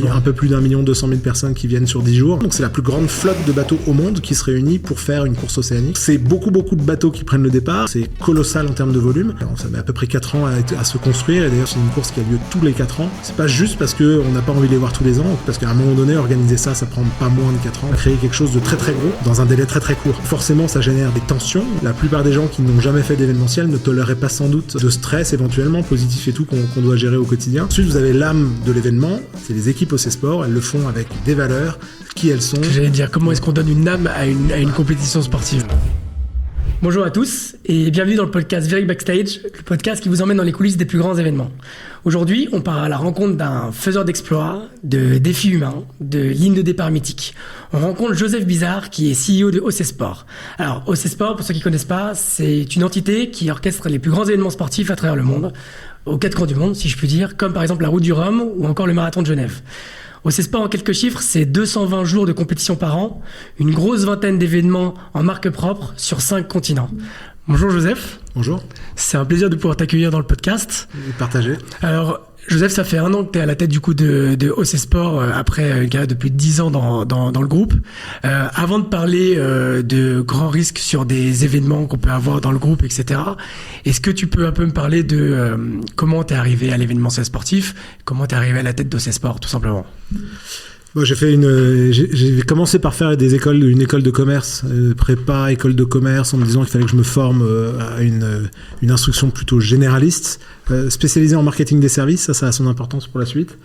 un peu plus d'1,2 million personnes qui viennent sur 10 jours. Donc c'est la plus grande flotte de bateaux au monde qui se réunit pour faire une course océanique. C'est beaucoup de bateaux qui prennent le départ. C'est colossal en termes de volume. Alors, ça met à peu près 4 ans à se construire. Et d'ailleurs, c'est une course qui a lieu tous les 4 ans. C'est pas juste parce qu'on n'a pas envie de les voir tous les ans, parce qu'à un moment donné, organiser ça prend pas moins de 4 ans. Créer quelque chose de très très gros dans un délai très très court. Forcément, ça génère des tensions. La plupart des gens qui n'ont jamais fait d'événementiel ne toléreraient pas sans doute de stress éventuellement, positif et tout, qu'on doit gérer au quotidien. Ensuite, vous avez l'âme de l'événement. C'est les équipes OC Sport. Elles le font avec des valeurs, qui elles sont. J'allais dire, comment est-ce qu'on donne une âme à une compétition sportive ? Bonjour à tous et bienvenue dans le podcast Very Backstage, le podcast qui vous emmène dans les coulisses des plus grands événements. Aujourd'hui, on part à la rencontre d'un faiseur d'exploits, de défis humains, de lignes de départ mythiques. On rencontre Joseph Bizard qui est CEO de OC Sport. Alors, OC Sport, pour ceux qui ne connaissent pas, c'est une entité qui orchestre les plus grands événements sportifs à travers le monde, aux 4 coins du monde, si je puis dire, comme par exemple la Route du Rhum ou encore le Marathon de Genève. OC Sport, en quelques chiffres, c'est 220 jours de compétition par an, une grosse vingtaine d'événements en marque propre sur 5 continents. Bonjour Joseph. Bonjour. C'est un plaisir de pouvoir t'accueillir dans le podcast. Partagez. Alors, Joseph, ça fait 1 an que tu es à la tête du coup de OC Sport après une carrière de plus de 10 ans dans le groupe. Avant de parler de grands risques sur des événements qu'on peut avoir dans le groupe, etc., est-ce que tu peux un peu me parler de comment tu es arrivé à l'événementiel sportif, comment tu es arrivé à la tête d'OC Sport, tout simplement? Bon, j'ai commencé par faire une école de commerce, prépa, école de commerce, en me disant qu'il fallait que je me forme à une instruction plutôt généraliste, spécialisée en marketing des services. Ça a son importance pour la suite.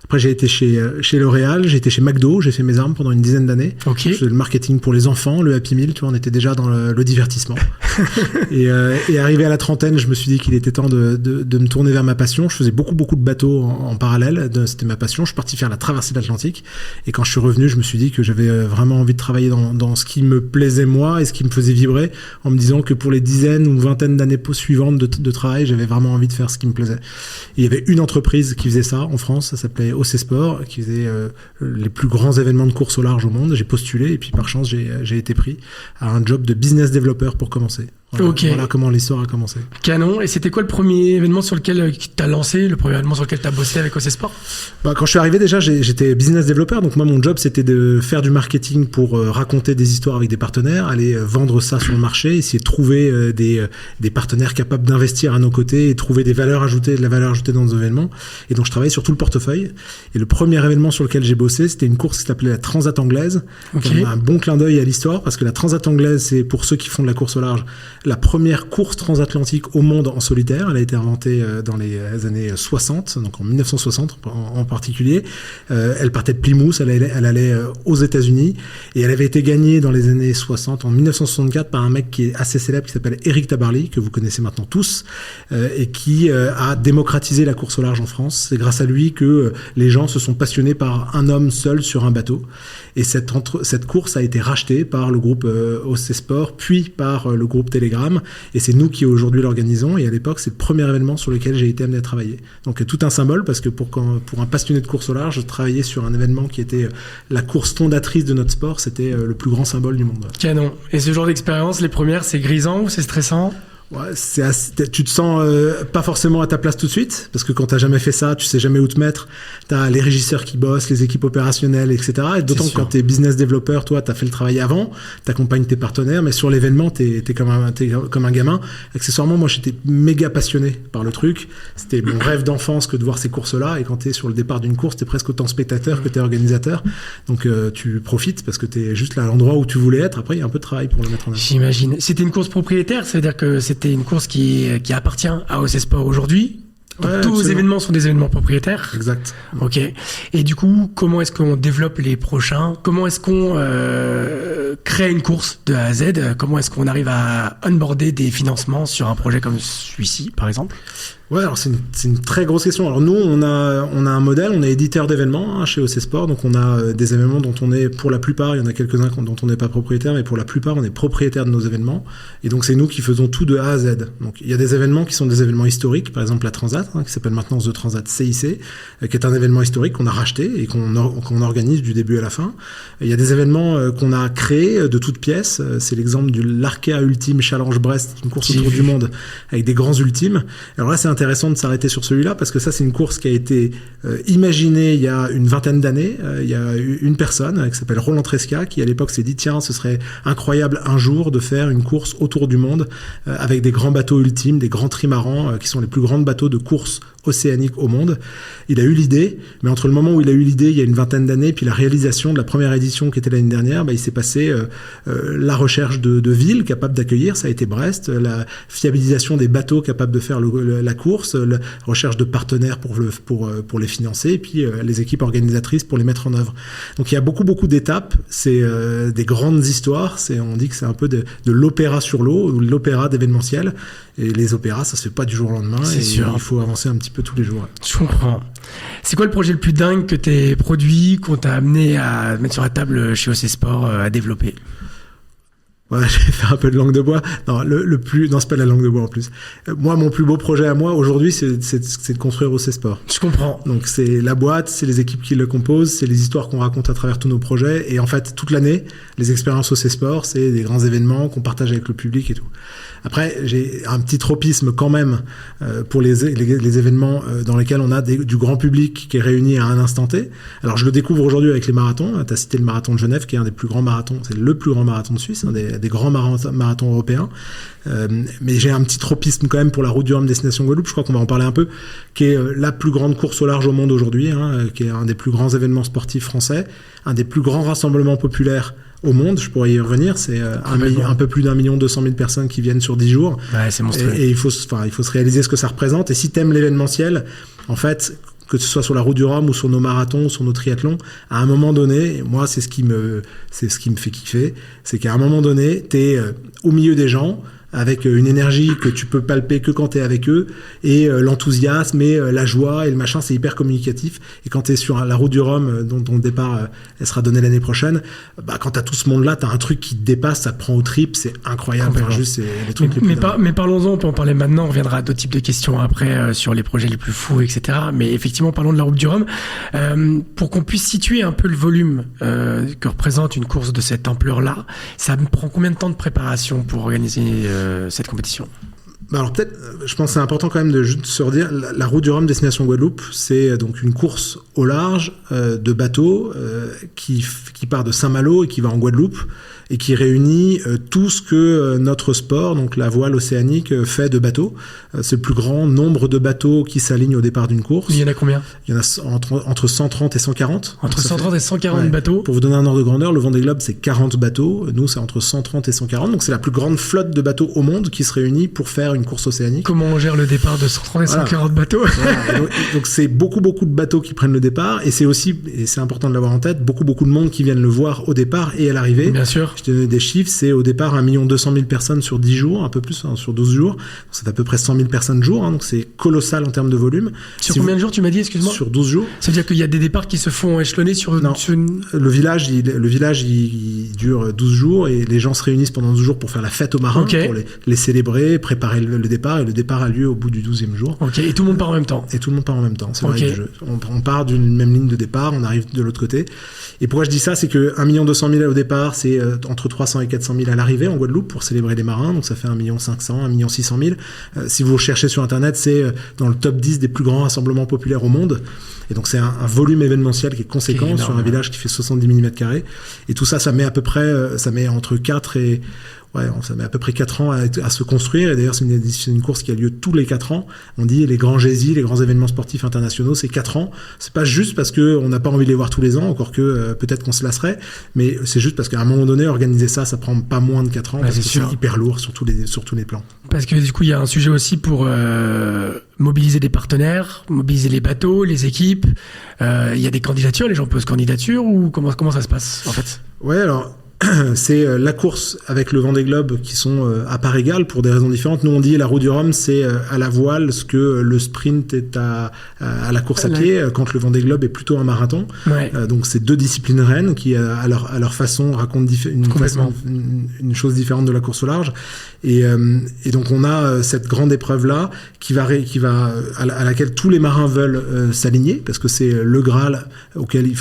Après, j'ai été chez L'Oréal, j'ai été chez McDo, j'ai fait mes armes pendant une dizaine d'années. Okay. Je faisais le marketing pour les enfants, le Happy Meal, tu vois, on était déjà dans le divertissement. et arrivé à la trentaine, je me suis dit qu'il était temps de me tourner vers ma passion. Je faisais beaucoup de bateaux en parallèle, c'était ma passion. Je suis parti faire la traversée de l'Atlantique. Et quand je suis revenu, je me suis dit que j'avais vraiment envie de travailler dans ce qui me plaisait moi et ce qui me faisait vibrer, en me disant que pour les dizaines ou vingtaines d'années suivantes de travail, j'avais vraiment envie de faire ce qui me plaisait. Et il y avait une entreprise qui faisait ça en France, ça s'appelait OC Sport, qui faisait les plus grands événements de course au large au monde. J'ai postulé et puis par chance j'ai été pris à un job de business developer pour commencer. Voilà comment l'histoire a commencé. Canon. Et c'était quoi le premier événement sur lequel tu as lancé, le premier événement sur lequel tu as bossé avec OC Sport? Quand je suis arrivé déjà, j'étais business developer, donc moi mon job c'était de faire du marketing pour raconter des histoires avec des partenaires, aller vendre ça sur le marché, essayer de trouver des partenaires capables d'investir à nos côtés et trouver de la valeur ajoutée dans nos événements. Et donc je travaillais sur tout le portefeuille. Et le premier événement sur lequel j'ai bossé, c'était une course qui s'appelait la Transat Anglaise. Okay. Un bon clin d'œil à l'histoire, parce que la Transat Anglaise, c'est pour ceux qui font de la course au large, la première course transatlantique au monde en solitaire. Elle a été inventée dans les années 60, donc en 1960 en particulier. Elle partait de Plymouth, elle allait aux États-Unis, et elle avait été gagnée dans les années 60, en 1964, par un mec qui est assez célèbre, qui s'appelle Eric Tabarly, que vous connaissez maintenant tous, et qui a démocratisé la course au large en France. C'est grâce à lui que les gens se sont passionnés par un homme seul sur un bateau. Et cette course a été rachetée par le groupe OC Sport, puis par le groupe Telegram. Et c'est nous qui aujourd'hui l'organisons. Et à l'époque, c'est le premier événement sur lequel j'ai été amené à travailler. Donc tout un symbole, parce que pour un passionné de course au large, travailler sur un événement qui était la course fondatrice de notre sport, c'était le plus grand symbole du monde. Canon. Et ce genre d'expérience, les premières, c'est grisant ou c'est stressant? Ouais, tu te sens pas forcément à ta place tout de suite, parce que quand t'as jamais fait ça, tu sais jamais où te mettre. T'as les régisseurs qui bossent, les équipes opérationnelles, etc. Et d'autant que quand t'es business developer, toi, t'as fait le travail avant, t'accompagnes tes partenaires, mais sur l'événement, t'es comme un gamin. Accessoirement, moi, j'étais méga passionné par le truc. C'était mon rêve d'enfance que de voir ces courses-là. Et quand t'es sur le départ d'une course, t'es presque autant spectateur que t'es organisateur. Donc, tu profites parce que t'es juste là à l'endroit où tu voulais être. Après, il y a un peu de travail pour le mettre en œuvre. J'imagine. C'était une course propriétaire, ça veut dire que c'était une course qui appartient à OC Sport aujourd'hui. Donc tous vos événements sont des événements propriétaires. Exact. Ok. Et du coup, comment est-ce qu'on développe les prochains? Comment est-ce qu'on crée une course de A à Z? Comment est-ce qu'on arrive à onboarder des financements sur un projet comme celui-ci, par exemple? Ouais, alors c'est une très grosse question. Alors nous, on a un modèle, on est éditeur d'événements chez OC Sport, donc on a des événements dont on est, pour la plupart, il y en a quelques-uns dont on n'est pas propriétaire, mais pour la plupart, on est propriétaire de nos événements. Et donc c'est nous qui faisons tout de A à Z. Donc il y a des événements qui sont des événements historiques, par exemple la Transat, qui s'appelle maintenant The Transat CIC, qui est un événement historique qu'on a racheté et qu'on organise du début à la fin. Il y a des événements qu'on a créés créé de toutes pièces. C'est l'exemple de l'Arkea Ultime Challenge Brest, une course autour du monde avec des grands ultimes. Alors là, c'est intéressant de s'arrêter sur celui-là parce que ça, c'est une course qui a été imaginée il y a une vingtaine d'années. Il y a une personne qui s'appelle Roland Tresca qui, à l'époque, s'est dit tiens, ce serait incroyable un jour de faire une course autour du monde avec des grands bateaux ultimes, des grands trimarans qui sont les plus grands bateaux de course océanique au monde. Il a eu l'idée, mais entre le moment où il a eu l'idée, il y a une vingtaine d'années, puis la réalisation de la première édition qui était l'année dernière, il s'est passé la recherche de villes capables d'accueillir, ça a été Brest, la fiabilisation des bateaux capables de faire la course, la recherche de partenaires pour les financer, et puis les équipes organisatrices pour les mettre en œuvre. Donc il y a beaucoup d'étapes, c'est des grandes histoires, on dit que c'est un peu de l'opéra sur l'eau, ou l'opéra d'événementiel, et les opéras, ça se fait pas du jour au lendemain, c'est sûr. Il faut avancer un petit peu tous les jours. Je comprends. C'est quoi le projet le plus dingue que t'es produit, qu'on t'a amené à mettre sur la table chez OC Sport à développer? Ouais, je vais faire un peu de langue de bois. Non, non, c'est pas de la langue de bois en plus. Moi, mon plus beau projet à moi aujourd'hui, c'est de construire OC Sport. Je comprends. Donc c'est la boîte, c'est les équipes qui le composent, c'est les histoires qu'on raconte à travers tous nos projets. Et en fait, toute l'année, les expériences OC Sport, c'est des grands événements qu'on partage avec le public et tout. Après, j'ai un petit tropisme quand même pour les événements dans lesquels on a du grand public qui est réuni à un instant T. Alors je le découvre aujourd'hui avec les marathons. Tu as cité le marathon de Genève, qui est un des plus grands marathons. C'est le plus grand marathon de Suisse, des grands marathons européens. Mais j'ai un petit tropisme quand même pour la Route du Rhum Destination Guadeloupe. Je crois qu'on va en parler un peu, qui est la plus grande course au large au monde aujourd'hui, qui est un des plus grands événements sportifs français, un des plus grands rassemblements populaires au monde, je pourrais y revenir, c'est un peu plus d'1 200 000 personnes qui viennent sur 10 jours. Ouais, c'est monstrueux. Et il faut se réaliser ce que ça représente. Et si t'aimes l'événementiel, en fait, que ce soit sur la Route du Rhum ou sur nos marathons, ou sur nos triathlons, à un moment donné, moi, c'est ce qui me fait kiffer, c'est qu'à un moment donné, t'es au milieu des gens, avec une énergie que tu peux palper que quand t'es avec eux, et l'enthousiasme et la joie et le machin, c'est hyper communicatif. Et quand t'es sur la Route du Rhum, dont ton départ elle sera donné l'année prochaine, quand t'as tout ce monde-là, t'as un truc qui te dépasse, ça te prend au trip, c'est incroyable. Enfin, juste, c'est les trucs les plus mais parlons-en, on peut en parler maintenant, on reviendra à d'autres types de questions après sur les projets les plus fous, etc. Mais effectivement, parlons de la Route du Rhum. Pour qu'on puisse situer un peu le volume que représente une course de cette ampleur-là, ça me prend combien de temps de préparation pour organiser cette compétition? Alors peut-être, je pense que c'est important quand même de se redire, la Route du Rhum Destination Guadeloupe, c'est donc une course au large de bateaux qui part de Saint-Malo et qui va en Guadeloupe et qui réunit tout ce que notre sport, donc la voile océanique, fait de bateaux. C'est le plus grand nombre de bateaux qui s'alignent au départ d'une course. Il y en a combien? Il y en a entre 130 et 140. Entre 130 et 140 bateaux. Pour vous donner un ordre de grandeur, le Vendée Globe, c'est 40 bateaux. Nous, c'est entre 130 et 140. Donc c'est la plus grande flotte de bateaux au monde qui se réunit pour faire une course océanique. Comment on gère le départ de 130 et 140 bateaux? Voilà. Donc c'est beaucoup de bateaux qui prennent le départ, et c'est aussi, et c'est important de l'avoir en tête, beaucoup de monde qui viennent le voir au départ et à l'arrivée. Bien sûr. Je te donne des chiffres, c'est au départ 1 200 000 personnes sur 10 jours, un peu plus, sur 12 jours. Donc c'est à peu près 100 000 personnes jour, donc c'est colossal en termes de volume. Sur combien de jours tu m'as dit, excuse-moi? Sur 12 jours. Ça veut dire qu'il y a des départs qui se font échelonner sur... Non, le village, il dure 12 jours, et les gens se réunissent pendant 12 jours pour faire la fête aux marins, pour les célébrer, préparer le départ, et le départ a lieu au bout du 12e jour. Ok, et tout le monde part en même temps? Et tout le monde part en même temps, c'est vrai. On part d'une même ligne de départ, on arrive de l'autre côté. Et pourquoi je dis ça, c'est que 1 200 000 au départ, c'est entre 300 et 400 000 à l'arrivée en Guadeloupe pour célébrer les marins, donc ça fait 1 500 000, 1 600 000. Si vous cherchez sur internet, c'est dans le top 10 des plus grands rassemblements populaires au monde. Et donc c'est un volume événementiel qui est conséquent sur un village qui fait 70 000 m². Et tout ça, ça met entre 4 et... Ouais, ça met à peu près 4 ans à se construire, et d'ailleurs c'est une course qui a lieu tous les 4 ans. On dit les grands GESI, les grands événements sportifs internationaux, c'est 4 ans. C'est pas juste parce qu'on n'a pas envie de les voir tous les ans, encore que peut-être qu'on se lasserait, mais c'est juste parce qu'à un moment donné, organiser ça prend pas moins de 4 ans, parce que c'est hyper lourd sur tous les plans. Parce que du coup, il y a un sujet aussi pour mobiliser des partenaires, mobiliser les bateaux, les équipes. Il y a des candidatures, les gens posent candidature, ou comment ça se passe en fait? Ouais, alors... c'est la course avec le Vendée Globe qui sont à part égale pour des raisons différentes. Nous on dit la Route du Rhum, c'est à la voile ce que le sprint est à la course à pied, quand le Vendée Globe est plutôt un marathon. Ouais. Donc c'est deux disciplines reines qui à leur façon racontent une chose différente de la course au large. Et donc on a cette grande épreuve là qui va à laquelle tous les marins veulent s'aligner, parce que c'est le Graal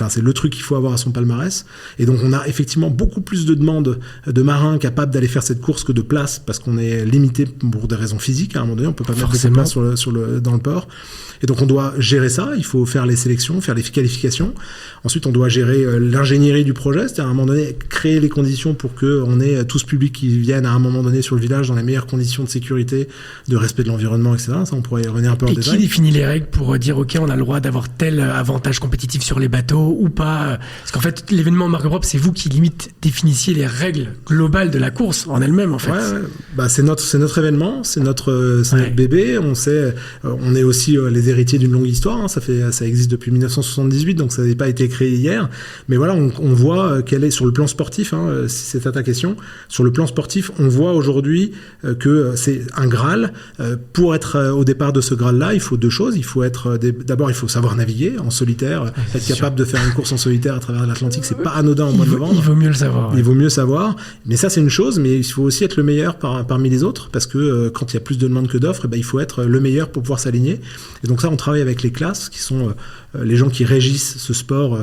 c'est le truc qu'il faut avoir à son palmarès. Et donc on a effectivement beaucoup plus de demandes de marins capables d'aller faire cette course que de places, parce qu'on est limité pour des raisons physiques. À un moment donné, on peut pas mettre de places dans le port. Et donc, on doit gérer ça. Il faut faire les sélections, faire les qualifications. Ensuite, on doit gérer l'ingénierie du projet, c'est-à-dire à un moment donné créer les conditions pour qu'on ait tout ce public qui vienne à un moment donné sur le village dans les meilleures conditions de sécurité, de respect de l'environnement, etc. Ça, on pourrait y revenir un peu en détail. Et qui définit les règles pour dire ok, on a le droit d'avoir tel avantage compétitif sur les bateaux ou pas? Parce qu'en fait, l'événement Marque Propre, c'est vous qui limite définissiez les règles globales de la course en elle-même, en fait. Ouais. Bah, c'est notre événement, c'est notre bébé. On est aussi les héritiers d'une longue histoire. Hein. Ça existe depuis 1978, donc ça n'a pas été créé hier. Mais voilà, on voit qu'elle est sur le plan sportif. Hein, si c'est à ta question, sur le plan sportif, on voit aujourd'hui que c'est un Graal. Pour être au départ de ce Graal-là, il faut deux choses. D'abord, il faut savoir naviguer en solitaire, être capable de faire une course en solitaire à travers l'Atlantique. C'est pas anodin au mois de novembre. Il vaut mieux le savoir. Il vaut mieux savoir. Mais ça, c'est une chose. Mais il faut aussi être le meilleur parmi les autres, parce que quand il y a plus de demandes que d'offres, il faut être le meilleur pour pouvoir s'aligner. Et donc ça, on travaille avec les classes, qui sont les gens qui régissent ce sport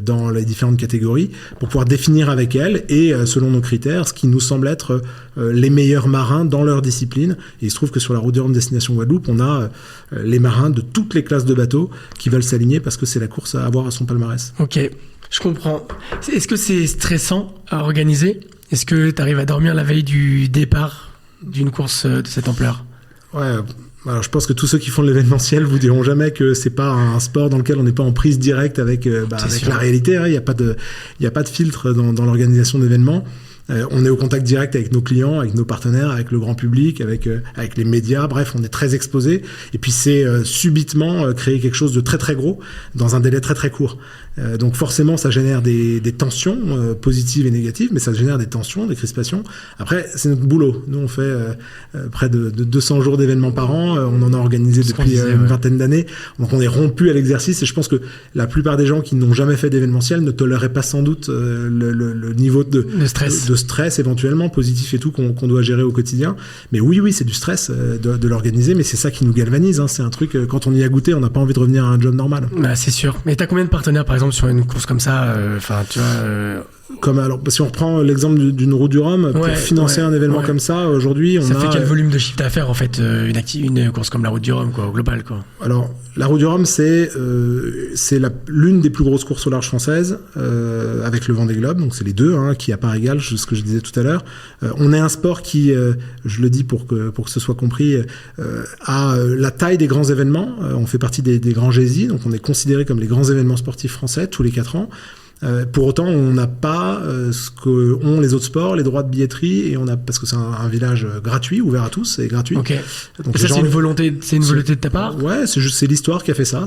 dans les différentes catégories, pour pouvoir définir avec elles et selon nos critères ce qui nous semble être les meilleurs marins dans leur discipline. Et il se trouve que sur la Route du Rhum Destination Guadeloupe, on a les marins de toutes les classes de bateaux qui veulent s'aligner parce que c'est la course à avoir à son palmarès. Ok, je comprends. Est-ce que c'est stressant à organiser? Est-ce que tu arrives à dormir la veille du départ d'une course de cette ampleur? Ouais. Alors, je pense que tous ceux qui font de l'événementiel vous diront jamais que c'est pas un sport dans lequel on n'est pas en prise directe avec la réalité. Hein. Il y a pas de filtre dans l'organisation d'événements. On est au contact direct avec nos clients, avec nos partenaires, avec le grand public, avec les médias. Bref, on est très exposé. Et puis c'est subitement créer quelque chose de très très gros dans un délai très très court. Donc forcément, ça génère des tensions positives et négatives, mais ça génère des tensions, des crispations. Après, c'est notre boulot. Nous, on fait près de 200 jours d'événements par an. On en a organisé depuis une vingtaine d'années. Donc on est rompu à l'exercice. Et je pense que la plupart des gens qui n'ont jamais fait d'événementiel ne toléreraient pas sans doute le niveau de stress éventuellement positif et tout qu'on doit gérer au quotidien. Mais oui, c'est du stress de l'organiser, mais c'est ça qui nous galvanise. Hein. C'est un truc, quand on y a goûté, on n'a pas envie de revenir à un job normal. Bah, c'est sûr. Mais t'as combien de partenaires, par exemple, sur une course comme ça? Tu vois... Alors, si on reprend l'exemple d'une Route du Rhum, pour financer un événement comme ça, aujourd'hui, ça fait quel volume de chiffre d'affaires, en fait, une course comme la Route du Rhum, quoi, au global, quoi? Alors, la Route du Rhum, c'est l'une des plus grosses courses au large françaises, avec le Vendée Globe, donc c'est les deux, hein, qui à part égale, ce que je disais tout à l'heure. On est un sport qui, je le dis pour que ce soit compris, a la taille des grands événements. On fait partie des grands GESI, donc on est considéré comme les grands événements sportifs français tous les 4 ans. Pour autant, on n'a pas ce que ont les autres sports, les droits de billetterie, et parce que c'est un village gratuit, ouvert à tous, c'est gratuit. Okay. Donc ça, c'est une volonté de ta part? Ouais, c'est l'histoire qui a fait ça.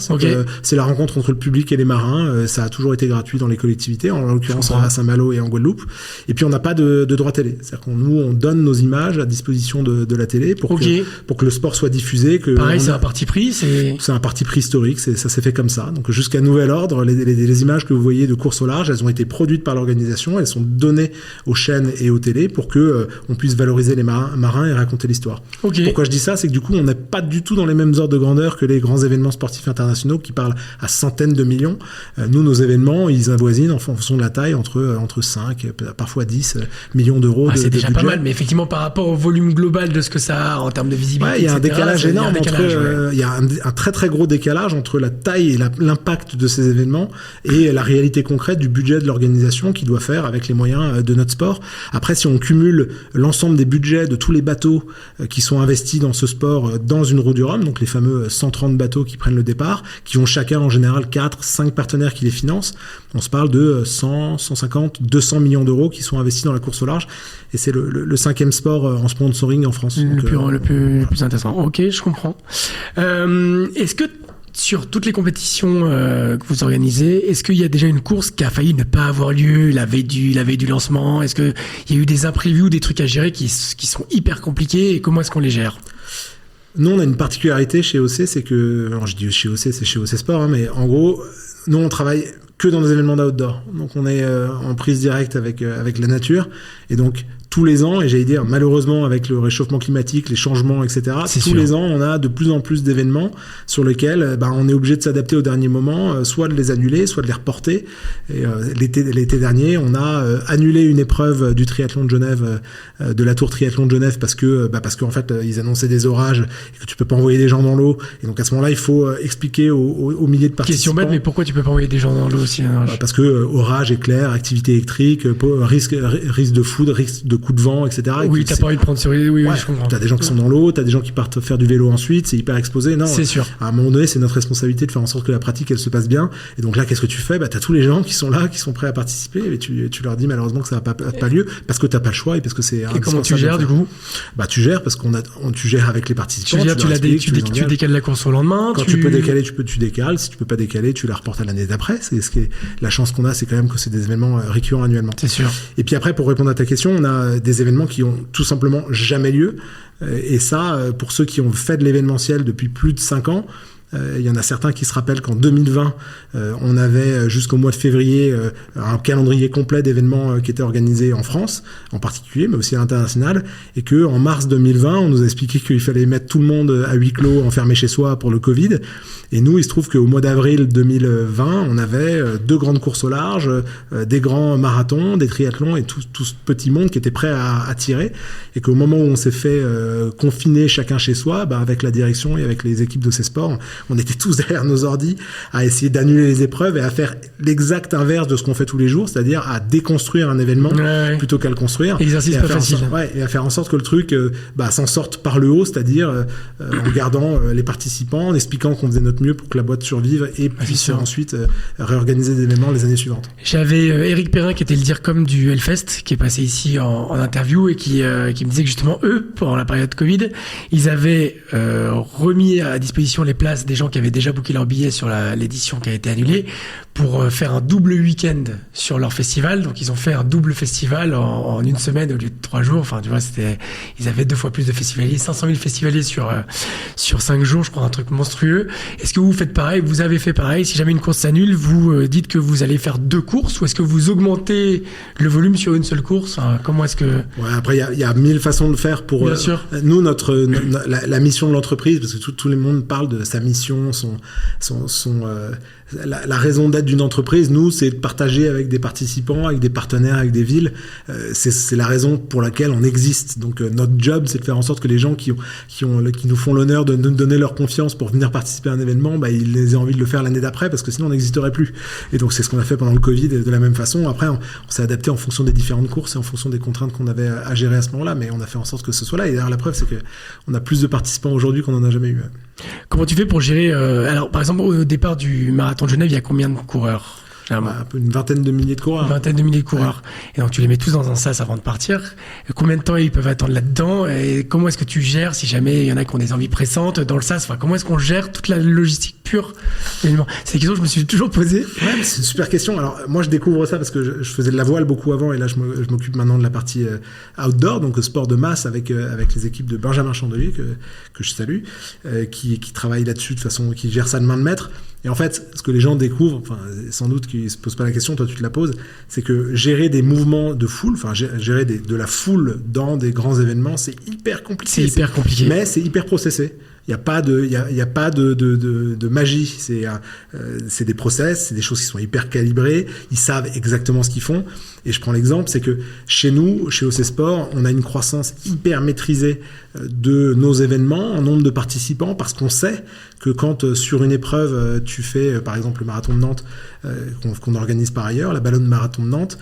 C'est la rencontre entre le public et les marins. Ça a toujours été gratuit dans les collectivités, en l'occurrence à Saint-Malo et en Guadeloupe. Et puis on n'a pas de droit télé. C'est-à-dire on donne nos images à disposition de la télé pour que le sport soit diffusé. Pareil, c'est un parti pris. C'est un parti pris historique. Ça s'est fait comme ça. Donc jusqu'à nouvel ordre, les images que vous voyez de course au large, elles ont été produites par l'organisation, elles sont données aux chaînes et aux télés pour que on puisse valoriser les marins et raconter l'histoire. Pourquoi je dis ça, c'est que du coup on n'est pas du tout dans les mêmes ordres de grandeur que les grands événements sportifs internationaux qui parlent à centaines de millions. Nous, nos événements, ils avoisinent en fonction de la taille entre 5, parfois 10 millions d'euros. C'est déjà pas mal, mais effectivement par rapport au volume global de ce que ça a en termes de visibilité, il y a un décalage énorme il y a un très très gros décalage entre la taille et l'impact de ces événements et la réalité concrète du budget de l'organisation qui doit faire avec les moyens de notre sport. Après, si on cumule l'ensemble des budgets de tous les bateaux qui sont investis dans ce sport dans une Route du Rhum, donc les fameux 130 bateaux qui prennent le départ, qui ont chacun en général 4-5 partenaires qui les financent, on se parle de 100, 150, 200 millions d'euros qui sont investis dans la course au large, et c'est le 5e sport en sponsoring en France. Le plus intéressant. Ok, je comprends. Est-ce que sur toutes les compétitions que vous organisez, est-ce qu'il y a déjà une course qui a failli ne pas avoir lieu la veille du lancement? Est-ce qu'il y a eu des imprévus ou des trucs à gérer qui sont hyper compliqués, et comment est-ce qu'on les gère? Nous, on a une particularité chez OC, c'est que... Alors, je dis chez OC, c'est chez OC Sport, hein, mais en gros, nous, on travaille que dans des événements d'outdoor. Donc, on est en prise directe avec la nature. Et donc, tous les ans, et j'allais dire malheureusement avec le réchauffement climatique, les changements, etc., tous les ans on a de plus en plus d'événements sur lesquels on est obligé de s'adapter au dernier moment, soit de les annuler, soit de les reporter. Et l'été dernier, on a annulé une épreuve du triathlon de Genève, de la Tour Triathlon de Genève, parce que en fait ils annonçaient des orages et que tu peux pas envoyer des gens dans l'eau. Et donc à ce moment-là, il faut expliquer aux milliers de participants. Question bête, mais pourquoi tu peux pas envoyer des gens dans l'eau aussi? Parce que orage, éclair, activité électrique, risque de foudre, risque de coup de vent, etc. Oui, t'as pas envie de prendre sur... Oui, je comprends. T'as des gens qui sont dans l'eau, t'as des gens qui partent faire du vélo ensuite, c'est hyper exposé. Non, c'est sûr. À un moment donné, c'est notre responsabilité de faire en sorte que la pratique, elle se passe bien. Et donc là, qu'est-ce que tu fais? T'as tous les gens qui sont là, qui sont prêts à participer, et tu leur dis malheureusement que ça va pas lieu, parce que t'as pas le choix et parce que c'est... Et comment tu gères, du coup? Tu gères parce tu gères avec les participants. Tu décales la course au lendemain. Quand tu peux décaler, tu décales. Si tu peux pas décaler, tu la reportes à l'année d'après. C'est ce qui est la chance qu'on a, c'est quand même que c'est des événements récurrents annuellement. C'est sûr. Et puis après, pour répondre à ta question, on a des événements qui ont tout simplement jamais lieu. Et ça, pour ceux qui ont fait de l'événementiel depuis plus de 5 ans, il y en a certains qui se rappellent qu'en 2020, on avait jusqu'au mois de février un calendrier complet d'événements qui étaient organisés en France, en particulier, mais aussi à l'international, et que en mars 2020, on nous a expliqué qu'il fallait mettre tout le monde à huis clos, enfermé chez soi pour le Covid. Et nous, il se trouve qu'au mois d'avril 2020, on avait 2 grandes courses au large, des grands marathons, des triathlons et tout ce petit monde qui était prêt à tirer. Et qu'au moment où on s'est fait confiner chacun chez soi, avec la direction et avec les équipes de ces sports, on était tous derrière nos ordis à essayer d'annuler les épreuves et à faire l'exact inverse de ce qu'on fait tous les jours, c'est-à-dire à déconstruire un événement plutôt qu'à le construire. Exercice pas facile. Et à faire en sorte que le truc s'en sorte par le haut, c'est-à-dire en gardant les participants, en expliquant qu'on faisait notre mieux pour que la boîte survive et puisse ensuite réorganiser des événements les années suivantes. J'avais Eric Perrin qui était le DIRCOM du Hellfest, qui est passé ici en interview et qui me disait que justement eux, pendant la période Covid, ils avaient remis à disposition les places des gens qui avaient déjà booké leur billet sur l'édition qui a été annulée pour faire un double week-end sur leur festival. Donc ils ont fait un double festival en une semaine au lieu de 3 jours. Enfin, tu vois, ils avaient 2 fois plus de festivaliers, 500 000 festivaliers sur 5 jours, je crois, un truc monstrueux. Est-ce que vous faites pareil? Vous avez fait pareil? Si jamais une course s'annule, vous dites que vous allez faire 2 courses, ou est-ce que vous augmentez le volume sur une seule course? Comment est-ce que... Ouais, après, il y a 1000 façons de le faire pour... Bien sûr. Nous, la mission de l'entreprise, parce que tout le monde parle de sa mission, la raison d'être d'une entreprise, nous, c'est de partager avec des participants, avec des partenaires, avec des villes. C'est la raison pour laquelle on existe. Donc notre job, c'est de faire en sorte que les gens qui nous font l'honneur de nous donner leur confiance pour venir participer à un événement, ils aient envie de le faire l'année d'après, parce que sinon on n'existerait plus. Et donc c'est ce qu'on a fait pendant le Covid de la même façon. Après, on s'est adapté en fonction des différentes courses et en fonction des contraintes qu'on avait à gérer à ce moment-là, mais on a fait en sorte que ce soit là. Et d'ailleurs, la preuve, c'est qu'on a plus de participants aujourd'hui qu'on en a jamais eu. Comment tu fais pour gérer... alors, par exemple, au départ du marathon de Genève, il y a combien de coureurs? Une vingtaine de milliers de coureurs. Une vingtaine de milliers de coureurs. Ouais. Et donc, tu les mets tous dans un sas avant de partir. Et combien de temps ils peuvent attendre là-dedans? Et comment est-ce que tu gères, si jamais il y en a qui ont des envies pressantes dans le sas? Enfin, comment est-ce qu'on gère toute la logistique pure? C'est une question que je me suis toujours posée. Ouais, c'est une super question. Alors, moi, je découvre ça parce que je faisais de la voile beaucoup avant, et là, je m'occupe maintenant de la partie outdoor, donc sport de masse avec les équipes de Benjamin Chandelier, que je salue, qui travaillent là-dessus de façon, qui gèrent ça de main de maître. Et en fait, ce que les gens découvrent, sans doute qu'ils se posent pas la question, toi tu te la poses, c'est que gérer des mouvements de foule, gérer de la foule dans des grands événements, c'est hyper compliqué. C'est hyper compliqué. Mais c'est hyper processé. Il n'y a pas de magie. C'est des process, c'est des choses qui sont hyper calibrées. Ils savent exactement ce qu'ils font. Et je prends l'exemple, c'est que chez nous, chez OC Sport, on a une croissance hyper maîtrisée de nos événements en nombre de participants, parce qu'on sait que quand sur une épreuve, tu fais par exemple le marathon de Nantes, qu'on organise par ailleurs, la Ballonne Marathon de Nantes,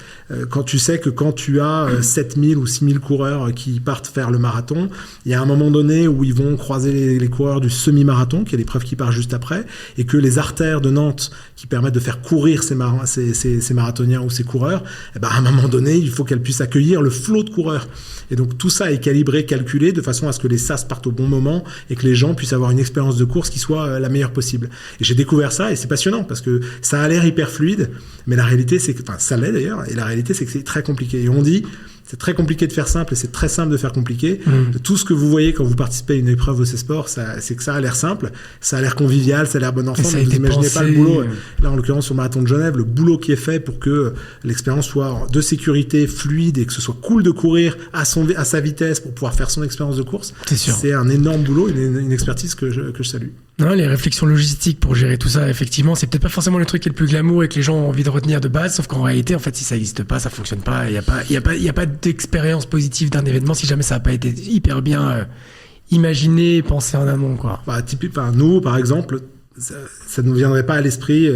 quand tu sais que quand tu as 7000 ou 6000 coureurs qui partent faire le marathon, il y a un moment donné où ils vont croiser les coureurs du semi-marathon, qui est l'épreuve qui part juste après, et que les artères de Nantes qui permettent de faire courir ces marathoniens ou ces coureurs, à un moment donné, il faut qu'elles puissent accueillir le flot de coureurs. Et donc tout ça est calibré, calculé, de façon à ce que les sas partent au bon moment et que les gens puissent avoir une expérience de course qui soit la meilleure possible. Et j'ai découvert ça, et c'est passionnant, parce que ça a l'air hyper fluide, mais la réalité, c'est que, ça l'est d'ailleurs, et la réalité, c'est que c'est très compliqué. Et on dit, c'est très compliqué de faire simple et c'est très simple de faire compliqué. Tout ce que vous voyez quand vous participez à une épreuve OC Sport, c'est que ça a l'air simple, ça a l'air convivial, ça a l'air bon enfant, mais vous n'imaginez pas le boulot. Là, en l'occurrence, sur le marathon de Genève, le boulot qui est fait pour que l'expérience soit de sécurité, fluide et que ce soit cool de courir à sa vitesse pour pouvoir faire son expérience de course, c'est un énorme boulot, une expertise que je salue. Non, les réflexions logistiques pour gérer tout ça, effectivement, c'est peut-être pas forcément le truc qui est le plus glamour et que les gens ont envie de retenir de base, sauf qu'en réalité, en fait, si ça n'existe pas, ça fonctionne pas. Il y a pas d'expérience positive d'un événement si jamais ça n'a pas été hyper bien imaginé, pensé en amont, quoi. Nous, par exemple, ça ne nous viendrait pas à l'esprit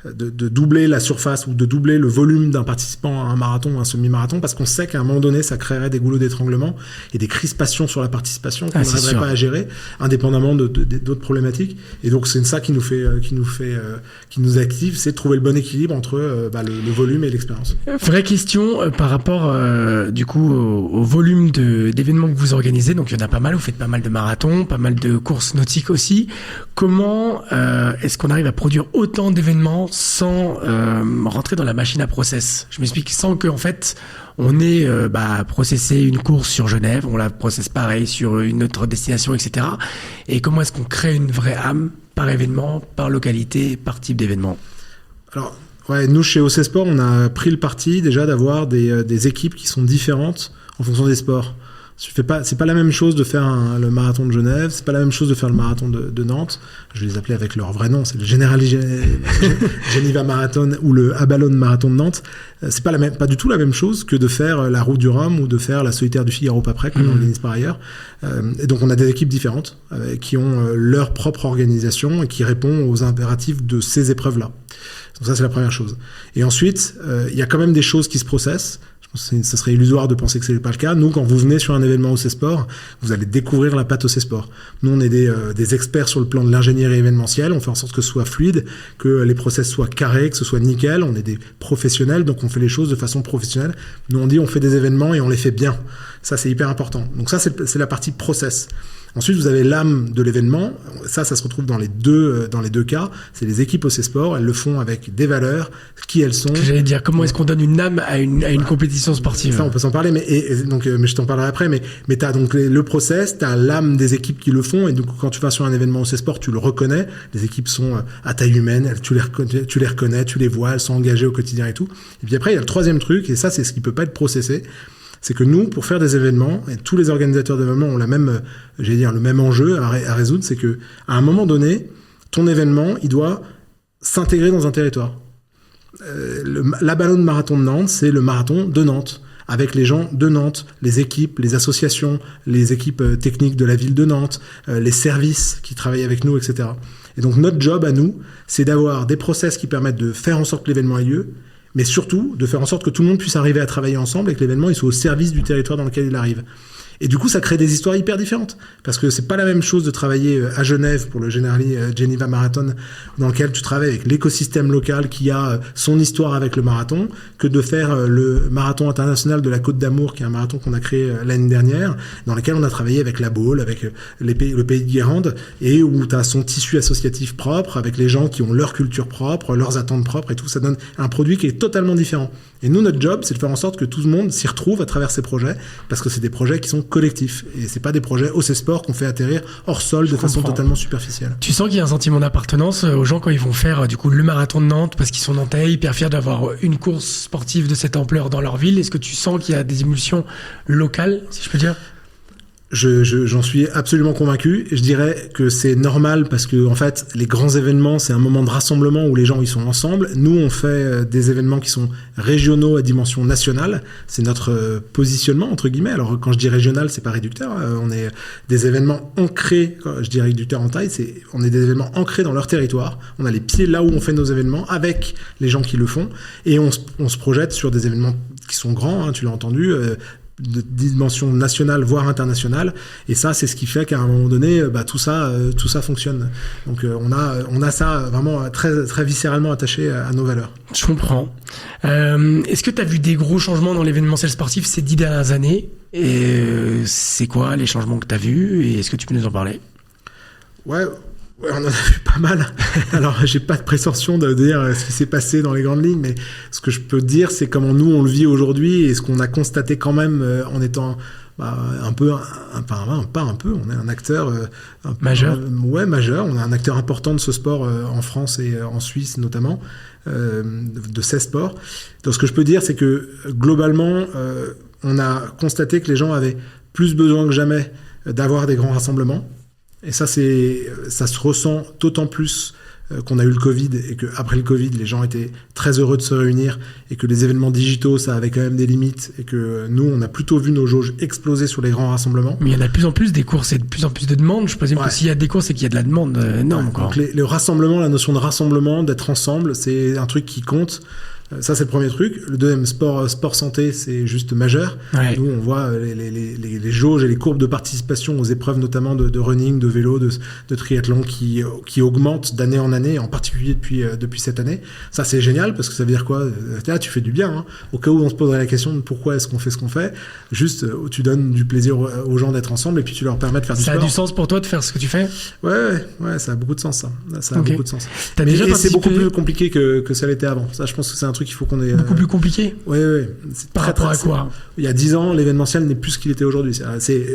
de doubler la surface ou de doubler le volume d'un participant à un marathon ou un semi-marathon, parce qu'on sait qu'à un moment donné, ça créerait des goulots d'étranglement et des crispations sur la participation qu'on n'arriverait pas à gérer, indépendamment d'autres problématiques. Et donc, c'est ça qui nous active, c'est de trouver le bon équilibre entre le volume et l'expérience. Vraie question par rapport, du coup, au volume d'événements que vous organisez. Donc, il y en a pas mal. Vous faites pas mal de marathons, pas mal de courses nautiques aussi. Comment est-ce qu'on arrive à produire autant d'événements sans rentrer dans la machine à process? Je m'explique, sans qu'en fait on ait processé une course sur Genève, on la processe pareil sur une autre destination, etc. Et comment est-ce qu'on crée une vraie âme par événement, par localité, par type d'événement? Alors, nous chez OC Sport, on a pris le parti déjà d'avoir des équipes qui sont différentes en fonction des sports. C'est pas la même chose de faire le marathon de Genève, c'est pas la même chose de faire le marathon de Nantes. Je vais les appeler avec leur vrai nom, c'est le Generali Geneva Marathon ou le Abalone Marathon de Nantes. C'est pas du tout la même chose que de faire la Route du Rhum ou de faire la Solitaire du Figaro Paprec qu'on organise par ailleurs. Et donc on a des équipes différentes qui ont leur propre organisation et qui répondent aux impératifs de ces épreuves-là. Donc ça, c'est la première chose. Et ensuite, il y a quand même des choses qui se processent. Ça serait illusoire de penser que ce n'est pas le cas. Nous, quand vous venez sur un événement OC Sport, vous allez découvrir la patte OC Sport. Nous, on est des experts sur le plan de l'ingénierie événementielle. On fait en sorte que ce soit fluide, que les process soient carrés, que ce soit nickel. On est des professionnels, donc on fait les choses de façon professionnelle. Nous, on dit on fait des événements et on les fait bien. Ça, c'est hyper important. Donc ça, c'est la partie process. Ensuite, vous avez l'âme de l'événement. Ça se retrouve dans les deux cas. C'est les équipes OC Sport. Elles le font avec des valeurs, qui elles sont. J'allais dire, comment est-ce qu'on donne une âme à une compétition sportive? Ça, on peut s'en parler, mais je t'en parlerai après. Mais t'as donc le process, t'as l'âme des équipes qui le font. Et donc, quand tu vas sur un événement OC Sport, tu le reconnais. Les équipes sont à taille humaine. Tu les reconnais, tu les vois. Elles sont engagées au quotidien et tout. Et puis après, il y a le troisième truc. Et ça, c'est ce qui peut pas être processé. C'est que nous, pour faire des événements, et tous les organisateurs d'événements ont le même enjeu à résoudre, c'est que à un moment donné, ton événement, il doit s'intégrer dans un territoire. L'Abalone Marathon de Nantes, c'est le marathon de Nantes, avec les gens de Nantes, les équipes, les associations, les équipes techniques de la ville de Nantes, les services qui travaillent avec nous, etc. Et donc notre job à nous, c'est d'avoir des process qui permettent de faire en sorte que l'événement ait lieu, mais surtout de faire en sorte que tout le monde puisse arriver à travailler ensemble et que l'événement il soit au service du territoire dans lequel il arrive. Et du coup, ça crée des histoires hyper différentes. Parce que c'est pas la même chose de travailler à Genève pour le Generali Geneva Marathon, dans lequel tu travailles avec l'écosystème local qui a son histoire avec le marathon, que de faire le marathon international de la Côte d'Amour, qui est un marathon qu'on a créé l'année dernière, dans lequel on a travaillé avec la Baule, avec le pays de Guérande, et où tu as son tissu associatif propre, avec les gens qui ont leur culture propre, leurs attentes propres et tout. Ça donne un produit qui est totalement différent. Et nous, notre job, c'est de faire en sorte que tout le monde s'y retrouve à travers ces projets, parce que c'est des projets qui sont collectifs. Et c'est pas des projets OC Sport qu'on fait atterrir hors sol de façon totalement superficielle. Tu sens qu'il y a un sentiment d'appartenance aux gens quand ils vont faire du coup le marathon de Nantes, parce qu'ils sont nantais, hyper fiers d'avoir une course sportive de cette ampleur dans leur ville. Est-ce que tu sens qu'il y a des émulsions locales, si je peux dire ? J'en suis absolument convaincu. Je dirais que c'est normal parce que, en fait, les grands événements, c'est un moment de rassemblement où les gens, ils sont ensemble. Nous, on fait des événements qui sont régionaux à dimension nationale. C'est notre positionnement, entre guillemets. Alors, quand je dis régional, c'est pas réducteur. On est des événements ancrés. Quand je dis réducteur en taille, on est des événements ancrés dans leur territoire. On a les pieds là où on fait nos événements avec les gens qui le font. Et on se projette sur des événements qui sont grands, hein, tu l'as entendu, de dimension nationale voire internationale, et ça c'est ce qui fait qu'à un moment donné tout ça fonctionne. Donc on a ça vraiment très très viscéralement attaché à nos valeurs. Je comprends. Est-ce que tu as vu des gros changements dans l'événementiel sportif ces 10 dernières années, et c'est quoi les changements que tu as vus, et est-ce que tu peux nous en parler? Ouais, Ouais, on en a vu pas mal. Alors, j'ai pas de prétention de dire ce qui s'est passé dans les grandes lignes, mais ce que je peux dire, c'est comment nous, on le vit aujourd'hui et ce qu'on a constaté quand même en étant un peu, pas un peu, on est un acteur majeur. Majeur. On est un acteur important de ce sport en France et en Suisse notamment, de ces sports. Donc, ce que je peux dire, c'est que globalement, on a constaté que les gens avaient plus besoin que jamais d'avoir des grands rassemblements. Et ça se ressent d'autant plus qu'on a eu le Covid et qu'après le Covid, les gens étaient très heureux de se réunir et que les événements digitaux, ça avait quand même des limites et que nous, on a plutôt vu nos jauges exploser sur les grands rassemblements. Mais il y en a de plus en plus des courses et de plus en plus de demandes. Je présume que s'il y a des courses, c'est qu'il y a de la demande énorme. Ouais, donc le rassemblement, la notion de rassemblement, d'être ensemble, c'est un truc qui compte. Ça, c'est le premier truc. Le deuxième, sport santé, c'est juste majeur. Ouais. Nous, on voit les jauges et les courbes de participation aux épreuves, notamment de running, de vélo, de triathlon, qui augmentent d'année en année, en particulier depuis cette année. Ça, c'est génial, parce que ça veut dire quoi ? Là, tu fais du bien. Hein. Au cas où on se poserait la question de pourquoi est-ce qu'on fait ce qu'on fait, juste, tu donnes du plaisir aux gens d'être ensemble et puis tu leur permets de faire du sport. Ça a du sens pour toi de faire ce que tu fais ? Ouais, ça a beaucoup de sens, ça. Ça a beaucoup de sens. Et c'est beaucoup plus compliqué que ça l'était avant. Ça, je pense que c'est un truc qu'il faut qu'on ait... Beaucoup plus compliqué ? Oui. Par rapport à quoi ? Il y a 10 ans, l'événementiel n'est plus ce qu'il était aujourd'hui.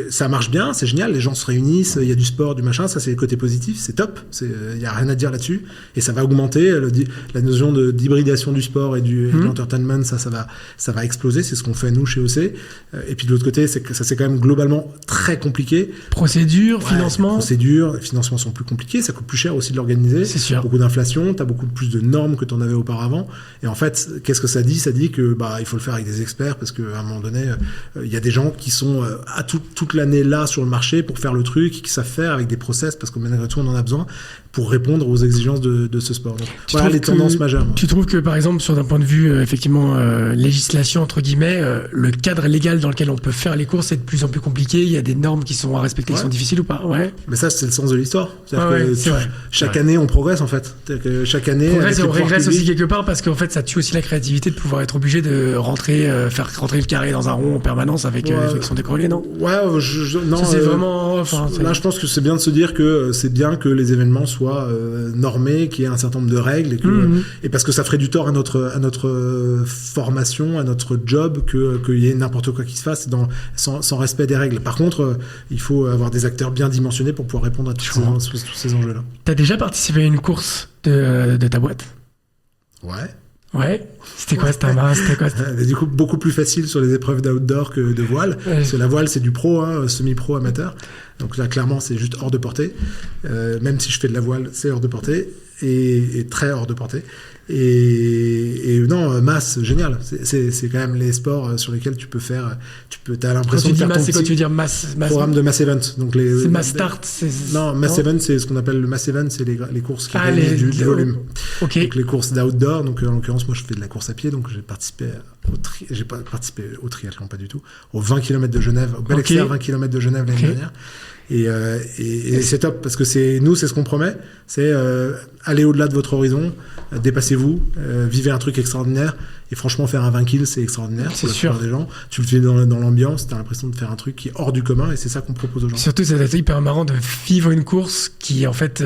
Ça marche bien, c'est génial, les gens se réunissent, il y a du sport, du machin, ça c'est les côtés positifs, c'est top, il n'y a rien à dire là-dessus. Et ça va augmenter, la notion d'hybridation du sport et de l'entertainment, ça va exploser, c'est ce qu'on fait nous chez OC. Et puis de l'autre côté, c'est que ça c'est quand même globalement très compliqué. Procédure, financement ? Les financements sont plus compliqués, ça coûte plus cher aussi de l'organiser. C'est sûr. Beaucoup d'inflation, tu as beaucoup plus de normes que tu en avais auparavant. Et en fait, qu'est-ce que ça dit ? Ça dit que il faut le faire avec des experts parce qu'à un moment donné, il y a des gens qui sont à toute l'année là sur le marché pour faire le truc, qui savent faire avec des process parce que malgré tout on en a besoin pour répondre aux exigences de ce sport. Donc, voilà les tendances majeures. Tu trouves que par exemple sur d'un point de vue effectivement législation entre guillemets, le cadre légal dans lequel on peut faire les courses est de plus en plus compliqué, il y a des normes qui sont à respecter, qui sont difficiles ou pas ? Ouais. Mais ça c'est le sens de l'histoire. Chaque année on progresse en fait. Chaque année on régresse aussi quelque part parce qu'en fait ça tue aussi la créativité de pouvoir être obligé de faire rentrer le carré dans un rond en permanence avec des trucs qui sont décorrélés, non ? Ouais, non. Ça, c'est vraiment. Là, je pense que c'est bien de se dire que c'est bien que les événements soient normés, qu'il y ait un certain nombre de règles et parce que ça ferait du tort à notre formation, à notre job, qu'il y ait n'importe quoi qui se fasse sans respect des règles. Par contre, il faut avoir des acteurs bien dimensionnés pour pouvoir répondre à tous ces enjeux-là. T'as déjà participé à une course de ta boîte ? Ouais. C'était quoi ? C'était quoi ? Du coup, beaucoup plus facile sur les épreuves d'outdoor que de voile. Parce que la voile, c'est du pro, semi-pro, amateur. Donc là, clairement, c'est juste hors de portée. Même si je fais de la voile, c'est hors de portée. Et très hors de portée. Et non, masse, génial. C'est quand même les sports sur lesquels tu peux faire. T'as l'impression de faire ton c'est quoi tu veux dire mass programme de mass event. Donc c'est mass start. Non, mass event, c'est ce qu'on appelle le mass event, c'est les courses qui réunissent du volume. Okay. Donc les courses d'outdoor. Donc en l'occurrence, moi, je fais de la course à pied, donc j'ai pas participé au triathlon, pas du tout. Aux 20 km de Genève, au Bel Exer 20 km de Genève l'année dernière. Et c'est top parce que c'est ce qu'on promet, c'est aller au-delà de votre horizon, dépassez-vous, vivez un truc extraordinaire. Et franchement, faire un 20 kills, c'est extraordinaire. C'est sûr. Pour des gens. Tu le fais dans l'ambiance, t'as l'impression de faire un truc qui est hors du commun, et c'est ça qu'on propose aux gens. Surtout, c'est hyper marrant de vivre une course qui est en fait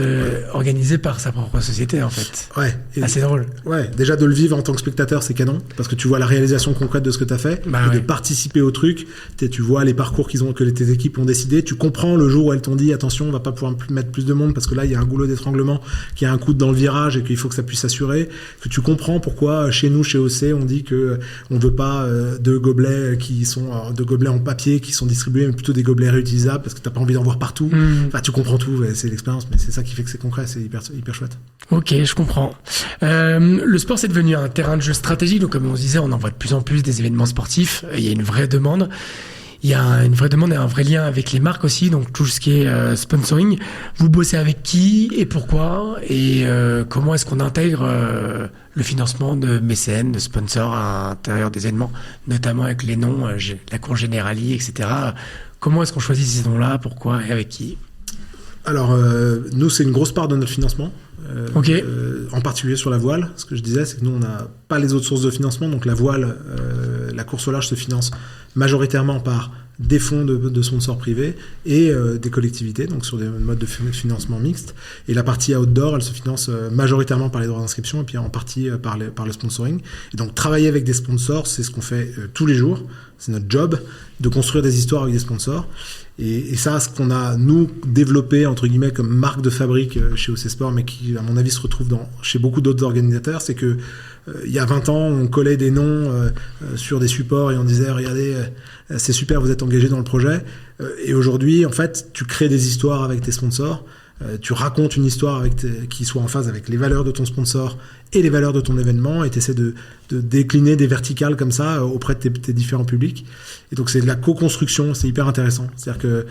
organisée par sa propre société, en fait. Ouais. C'est drôle. Ouais. Déjà de le vivre en tant que spectateur, c'est canon, parce que tu vois la réalisation concrète de ce que t'as fait, de participer au truc. Tu vois les parcours que tes équipes ont décidé. Tu comprends le jour où elles t'ont dit attention, on va pas pouvoir mettre plus de monde parce que là il y a un goulot d'étranglement, qui a un coup dans le virage et qu'il faut que ça puisse s'assurer. Que tu comprends pourquoi chez nous, chez OC, on dit que on veut pas de gobelets de gobelets en papier qui sont distribués, mais plutôt des gobelets réutilisables parce que t'as pas envie d'en voir partout. Enfin, tu comprends tout, c'est l'expérience, mais c'est ça qui fait que c'est concret, c'est hyper chouette. Ok, je comprends. Le sport, c'est devenu un terrain de jeu stratégique, donc comme on se disait, on en voit de plus en plus des événements sportifs, il y a une vraie demande. Il y a une vraie demande et un vrai lien avec les marques aussi, donc tout ce qui est sponsoring. Vous bossez avec qui et pourquoi ? Et comment est-ce qu'on intègre le financement de mécènes, de sponsors à l'intérieur des événements, notamment avec les noms, la Cour Generali, etc. Comment est-ce qu'on choisit ces noms-là ? Pourquoi et avec qui ? Alors, nous, c'est une grosse part de notre financement. Okay. En particulier sur la voile. Ce que je disais, c'est que nous, on n'a pas les autres sources de financement. Donc la voile, la course au large se finance majoritairement par des fonds de sponsors privés et des collectivités, donc sur des modes de financement mixte. Et la partie outdoor, elle se finance majoritairement par les droits d'inscription et puis en partie par le sponsoring. Et donc travailler avec des sponsors, c'est ce qu'on fait tous les jours. C'est notre job de construire des histoires avec des sponsors. Et ça, ce qu'on a, nous, développé, entre guillemets, comme marque de fabrique chez OC Sport, mais qui, à mon avis, se retrouve chez beaucoup d'autres organisateurs, c'est que il y a 20 ans, on collait des noms sur des supports et on disait, regardez, c'est super, vous êtes engagés dans le projet. Et aujourd'hui, en fait, tu crées des histoires avec tes sponsors. Tu racontes une histoire qui soit en phase avec les valeurs de ton sponsor et les valeurs de ton événement, et tu essaies de décliner des verticales comme ça auprès de tes différents publics. Et donc c'est de la co-construction, c'est hyper intéressant. C'est-à-dire que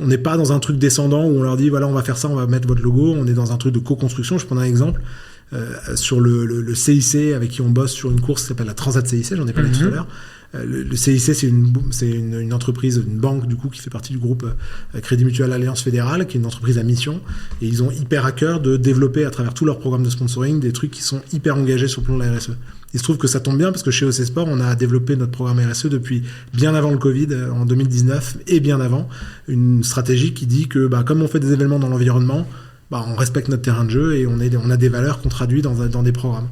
on n'est pas dans un truc descendant où on leur dit voilà, on va faire ça, on va mettre votre logo. On est dans un truc de co-construction. Je prends un exemple sur le CIC avec qui on bosse sur une course qui s'appelle la Transat CIC, j'en ai parlé tout à l'heure. Le CIC, c'est une entreprise, une banque du coup qui fait partie du groupe Crédit Mutuel Alliance Fédérale, qui est une entreprise à mission, et ils ont hyper à cœur de développer à travers tous leurs programmes de sponsoring des trucs qui sont hyper engagés sur le plan de la RSE. Il se trouve que ça tombe bien parce que chez OC Sport, on a développé notre programme RSE depuis bien avant le Covid, en 2019 et bien avant, une stratégie qui dit que comme on fait des événements dans l'environnement, on respecte notre terrain de jeu et on a des valeurs qu'on traduit dans des programmes.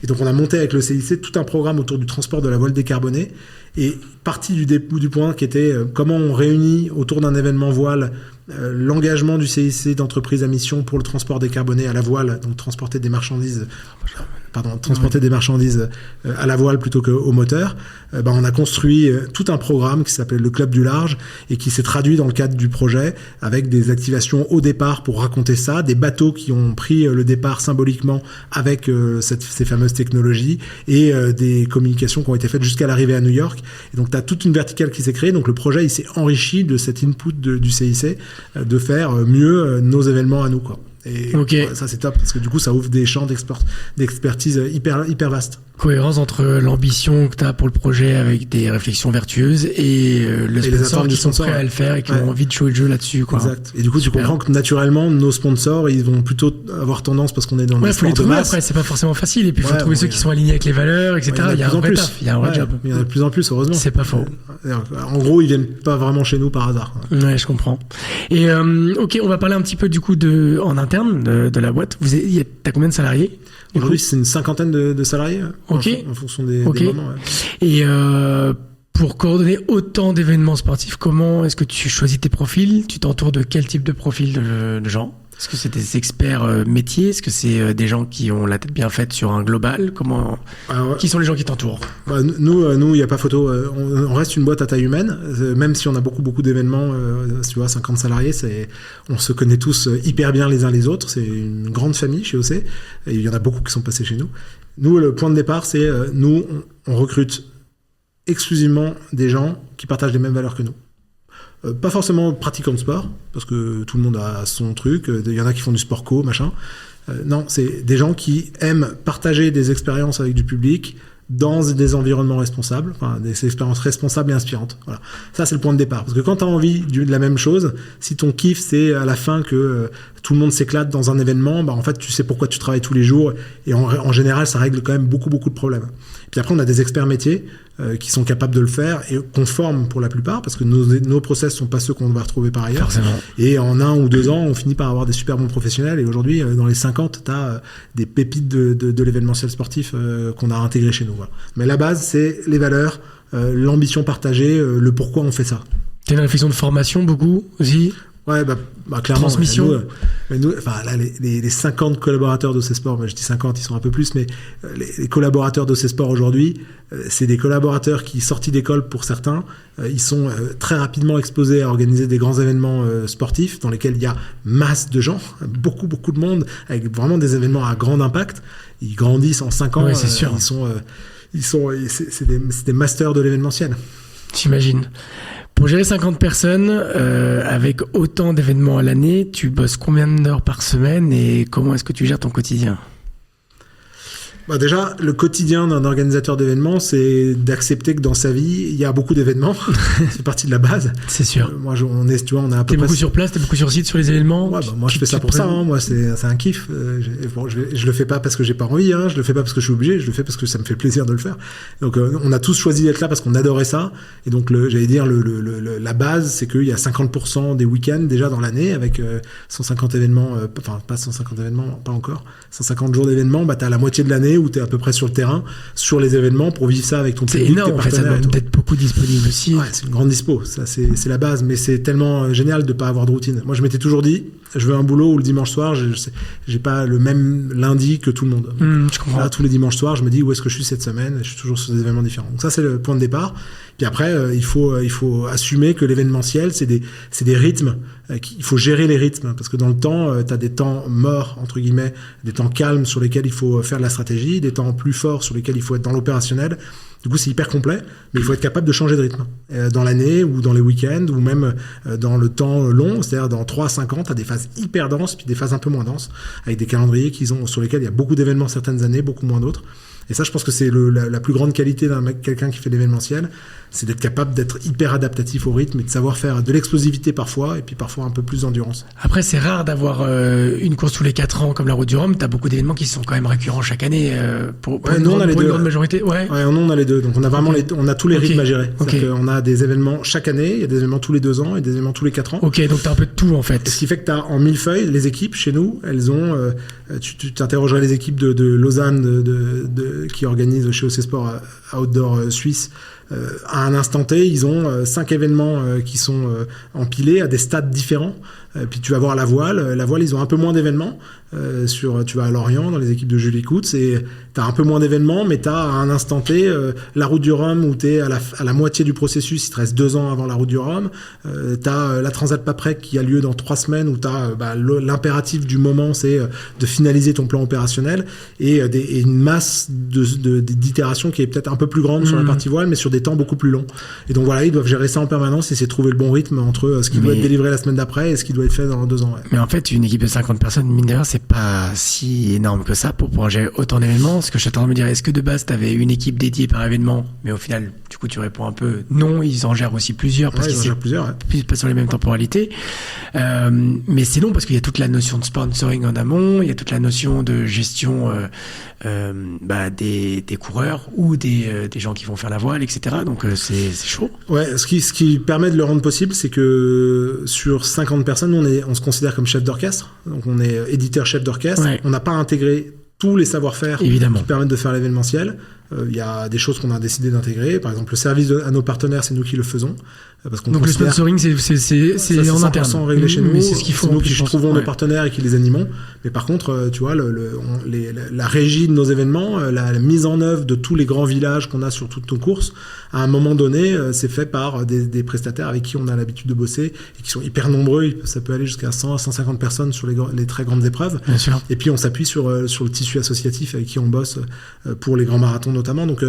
Et donc on a monté avec le CIC tout un programme autour du transport de la voile décarbonée, et parti du point qui était comment on réunit autour d'un événement voile l'engagement du CIC d'entreprise à mission pour le transport décarboné à la voile, donc transporter des marchandises à la voile plutôt qu'au moteur. On a construit tout un programme qui s'appelle le Club du Large et qui s'est traduit dans le cadre du projet avec des activations au départ pour raconter ça, des bateaux qui ont pris le départ symboliquement avec ces fameuses technologies, et des communications qui ont été faites jusqu'à l'arrivée à New York. Et donc tu as toute une verticale qui s'est créée. Donc le projet il s'est enrichi de cet input du CIC de faire mieux nos événements à nous, quoi. Et ça c'est top parce que du coup ça ouvre des champs d'expertise hyper vastes. Cohérence entre l'ambition que tu as pour le projet avec des réflexions vertueuses et le sponsor qui sont prêts à le faire et qui ont envie de jouer le jeu là-dessus, quoi. Exact. Et du coup tu comprends que naturellement nos sponsors ils vont plutôt avoir tendance, parce qu'on est dans le sport de masse. Après c'est pas forcément facile, et puis il faut trouver ceux qui sont alignés avec les valeurs, etc. Il y a un vrai taf, il y a un vrai job. Il y en a de plus en plus, heureusement. C'est pas faux. En gros ils viennent pas vraiment chez nous par hasard. Ouais, je comprends. Et on va parler un petit peu du coup en interne de la boîte. T'as combien de salariés? Aujourd'hui, c'est une cinquantaine de salariés, en fonction des moments. Ouais. Et pour coordonner autant d'événements sportifs, comment est-ce que tu choisis tes profils? Tu t'entoures de quel type de profil de gens? Est-ce que c'est des experts métiers? Est-ce que c'est des gens qui ont la tête bien faite sur un global? Qui sont les gens qui t'entourent? Nous, il n'y a pas photo. On reste une boîte à taille humaine, même si on a beaucoup d'événements. Tu vois, 50 salariés, on se connaît tous hyper bien les uns les autres. C'est une grande famille chez OC. Et il y en a beaucoup qui sont passés chez nous. Nous, le point de départ, c'est nous, on recrute exclusivement des gens qui partagent les mêmes valeurs que nous. Pas forcément pratiquants de sport, parce que tout le monde a son truc. Il y en a qui font du sport co, machin. Non, c'est des gens qui aiment partager des expériences avec du public dans des environnements responsables, des expériences responsables et inspirantes. Voilà. Ça, c'est le point de départ. Parce que quand tu as envie de la même chose, si ton kiff, c'est à la fin que tout le monde s'éclate dans un événement, en fait, tu sais pourquoi tu travailles tous les jours. Et en général, ça règle quand même beaucoup de problèmes. Puis après, on a des experts métiers qui sont capables de le faire et qu'on forme pour la plupart, parce que nos process sont pas ceux qu'on va retrouver par ailleurs. Forcément. Et en 1 ou 2 ans, on finit par avoir des super bons professionnels. Et aujourd'hui, dans les 50, tu as des pépites de l'événementiel sportif qu'on a intégré chez nous. Voilà. Mais la base, c'est les valeurs, l'ambition partagée, le pourquoi on fait ça. Tu as une réflexion de formation beaucoup aussi? Ouais, clairement. Transmission. Nous, là, les 50 collaborateurs d'OC Sport, je dis 50, ils sont un peu plus, mais les collaborateurs d'OC Sport aujourd'hui, c'est des collaborateurs qui, sortis d'école pour certains, ils sont très rapidement exposés à organiser des grands événements sportifs dans lesquels il y a masse de gens, beaucoup de monde, avec vraiment des événements à grand impact. Ils grandissent en 5 ans. Ouais, c'est sûr. C'est des masters de l'événementiel. J'imagine. Pour gérer 50 personnes, avec autant d'événements à l'année, tu bosses combien d'heures par semaine et comment est-ce que tu gères ton quotidien? Déjà, le quotidien d'un organisateur d'événements, c'est d'accepter que dans sa vie, il y a beaucoup d'événements. C'est partie de la base. C'est sûr. Moi, on est, tu vois, on a un peu. T'es beaucoup sur place, t'es beaucoup sur site sur les événements. Ouais, moi, je fais ça pour ça. Moi, c'est un kiff. Je le fais pas parce que j'ai pas envie. Je le fais pas parce que je suis obligé. Je le fais parce que ça me fait plaisir de le faire. Donc, on a tous choisi d'être là parce qu'on adorait ça. Et donc, j'allais dire, la base, c'est qu'il y a 50% des week-ends déjà dans l'année avec 150 événements. Enfin, pas 150 événements, pas encore. 150 jours d'événements. T'as la moitié de l'année où t'es à peu près sur le terrain, sur les événements pour vivre ça avec ton public, énorme, tes partenaires. Ça doit être beaucoup disponible aussi. Ouais, c'est une grande dispo, ça c'est la base, mais c'est tellement génial de pas avoir de routine. Moi je m'étais toujours dit, je veux un boulot où le dimanche soir, j'ai pas le même lundi que tout le monde. Je comprends. Là, tous les dimanches soirs, je me dis où est-ce que je suis cette semaine, et je suis toujours sur des événements différents. Donc ça c'est le point de départ. Puis après, il faut assumer que l'événementiel, c'est des rythmes, il faut gérer les rythmes, parce que dans le temps, tu as des temps morts, entre guillemets, des temps calmes sur lesquels il faut faire de la stratégie, des temps plus forts sur lesquels il faut être dans l'opérationnel. Du coup, c'est hyper complet, mais il faut être capable de changer de rythme. Dans l'année, ou dans les week-ends, ou même dans le temps long, c'est-à-dire dans 3 à 5 ans, tu as des phases hyper denses, puis des phases un peu moins denses, avec des calendriers sur lesquels il y a beaucoup d'événements certaines années, beaucoup moins d'autres. Et ça, je pense que c'est la plus grande qualité quelqu'un qui fait de l'événementiel, c'est d'être capable d'être hyper adaptatif au rythme et de savoir faire de l'explosivité parfois, et puis parfois un peu plus d'endurance. Après, c'est rare d'avoir une course tous les 4 ans comme la Route du Rhum. T'as beaucoup d'événements qui sont quand même récurrents chaque année pour une grande majorité. Ouais, nous, on a les deux. Donc, on a vraiment on a tous les rythmes à gérer. On a des événements chaque année, il y a des événements tous les 2 ans et des événements tous les 4 ans. Ok, donc t'as un peu de tout en fait. Ce qui fait que t'as en millefeuille, les équipes chez nous, elles ont. Tu t'interrogerais les équipes de Lausanne qui organisent chez OC Sport Outdoor Suisse. À un instant T, ils ont 5 événements qui sont empilés à des stades différents. Puis tu vas voir la voile. La voile, ils ont un peu moins d'événements. Tu vas à Lorient, dans les équipes de Julie Coutts, et tu as un peu moins d'événements, mais tu as à un instant T la Route du Rhum où tu es à la moitié du processus, il te reste 2 ans avant la Route du Rhum. Tu as la Transat Paprec qui a lieu dans 3 semaines où tu as l'impératif du moment, c'est de finaliser ton plan opérationnel et une masse d'itérations qui est peut-être un peu plus grande sur la partie voile, mais sur des temps beaucoup plus longs. Et donc voilà, ils doivent gérer ça en permanence et essayer de trouver le bon rythme entre ce qui doit être délivré la semaine d'après et ce qui doit être fait dans 2 ans. Ouais. Mais en fait, une équipe de 50 personnes, mine de rien, c'est pas si énorme que ça pour pouvoir gérer autant d'événements. Ce que je suis en train de me dire, est-ce que de base, tu avais une équipe dédiée par événement, mais au final, du coup, tu réponds un peu non, ils en gèrent aussi plusieurs parce qu'ils en gèrent plusieurs, pas sur les mêmes temporalités. Mais c'est non parce qu'il y a toute la notion de sponsoring en amont, il y a toute la notion de gestion des coureurs ou des gens qui vont faire la voile, etc. Donc c'est chaud. Ouais, ce qui permet de le rendre possible, c'est que sur 50 personnes, on se considère comme chef d'orchestre. Donc on est éditeur chef d'orchestre. Ouais. On n'a pas intégré tous les savoir-faire qui permettent de faire l'événementiel. Il y a des choses qu'on a décidé d'intégrer. Par exemple, le service à nos partenaires, c'est nous qui le faisons. Parce qu'on donc le sponsoring, c'est en interne. C'est réglé chez nous. Mais c'est ce qu'il faut. C'est nous qui trouvons nos partenaires et qui les animons. Mais par contre, tu vois, la régie de nos événements, la mise en œuvre de tous les grands villages qu'on a sur toutes nos courses, à un moment donné, c'est fait par des prestataires avec qui on a l'habitude de bosser et qui sont hyper nombreux. Ça peut aller jusqu'à 100 à 150 personnes sur les très grandes épreuves. Bien sûr. Et puis on s'appuie sur le tissu associatif avec qui on bosse pour les grands marathons notamment. Donc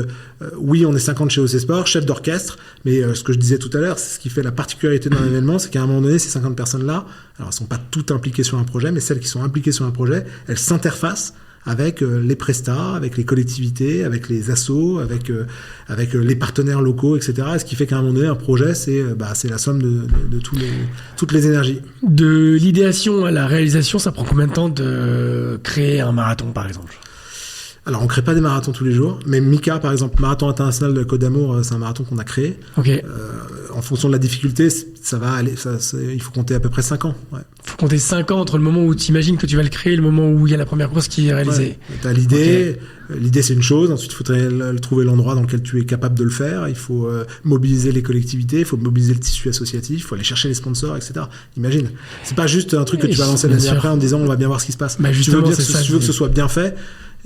oui, on est 50 chez OC Sport, chef d'orchestre, mais ce que je disais tout à l'heure, c'est ce qui fait la particularité d'un événement, c'est qu'à un moment donné, ces 50 personnes-là, alors elles sont pas toutes impliquées sur un projet, mais celles qui sont impliquées sur un projet, elles s'interfacent avec les prestats, avec les collectivités, avec les assos, avec les partenaires locaux, etc. Et ce qui fait qu'à un moment donné, un projet, c'est la somme de toutes les énergies. De l'idéation à la réalisation, ça prend combien de temps de créer un marathon, par exemple ? Alors, on crée pas des marathons tous les jours, mais Mika, par exemple, Marathon international de Côte d'Amour, c'est un marathon qu'on a créé. Okay. En fonction de la difficulté, ça va aller, il faut compter à peu près 5 ans. Ouais. Il faut compter 5 ans entre le moment où tu imagines que tu vas le créer et le moment où il y a la première course qui est réalisée. Ouais. Tu as l'idée, l'idée c'est une chose, ensuite il faudrait trouver l'endroit dans lequel tu es capable de le faire, il faut mobiliser les collectivités, il faut mobiliser le tissu associatif, il faut aller chercher les sponsors, etc. Imagine, c'est pas juste un truc que tu vas lancer l'année après en disant on va bien voir ce qui se passe. Tu veux que ce soit bien fait,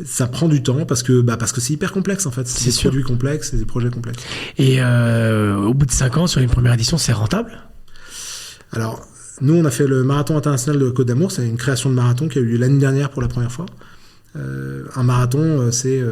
ça prend du temps parce que c'est hyper complexe en fait. C'est des produits complexes, c'est des projets complexes. Et au bout de 5 ans, sur une première édition, c'est rentable ? Alors, nous, on a fait le Marathon international de Côte d'Amour. C'est une création de marathon qui a eu lieu l'année dernière pour la première fois. Un marathon, c'est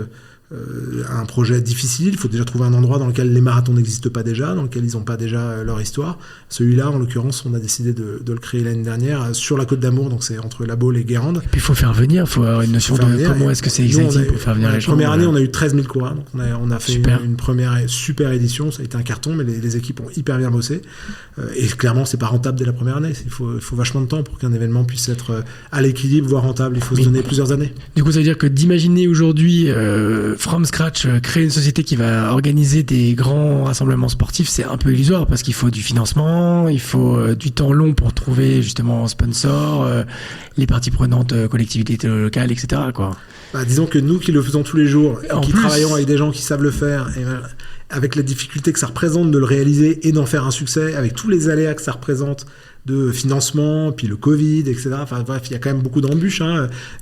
un projet difficile. Il faut déjà trouver un endroit dans lequel les marathons n'existent pas déjà, dans lequel ils n'ont pas déjà leur histoire. Celui-là, en l'occurrence, on a décidé de le créer l'année dernière sur la Côte d'Amour, donc c'est entre La Baule et Guérande. Et puis il faut faire venir, il faut avoir une notion de comment est-ce que c'est exciting pour faire venir les gens. La première année, on a eu 13 000 coureurs, donc on a fait une première super édition, ça a été un carton, mais les équipes ont hyper bien bossé. Et clairement, c'est pas rentable dès la première année. Il faut vachement de temps pour qu'un événement puisse être à l'équilibre, voire rentable. Il faut se donner plusieurs années. Du coup, ça veut dire que d'imaginer aujourd'hui, from scratch, créer une société qui va organiser des grands rassemblements sportifs, c'est un peu illusoire parce qu'il faut du financement, il faut du temps long pour trouver justement un sponsor, les parties prenantes, collectivités locales, etc. quoi. Disons que nous qui le faisons tous les jours, qui travaillons avec des gens qui savent le faire, et avec la difficulté que ça représente de le réaliser et d'en faire un succès, avec tous les aléas que ça représente de financement, puis le Covid, etc. Enfin bref, il y a quand même beaucoup d'embûches.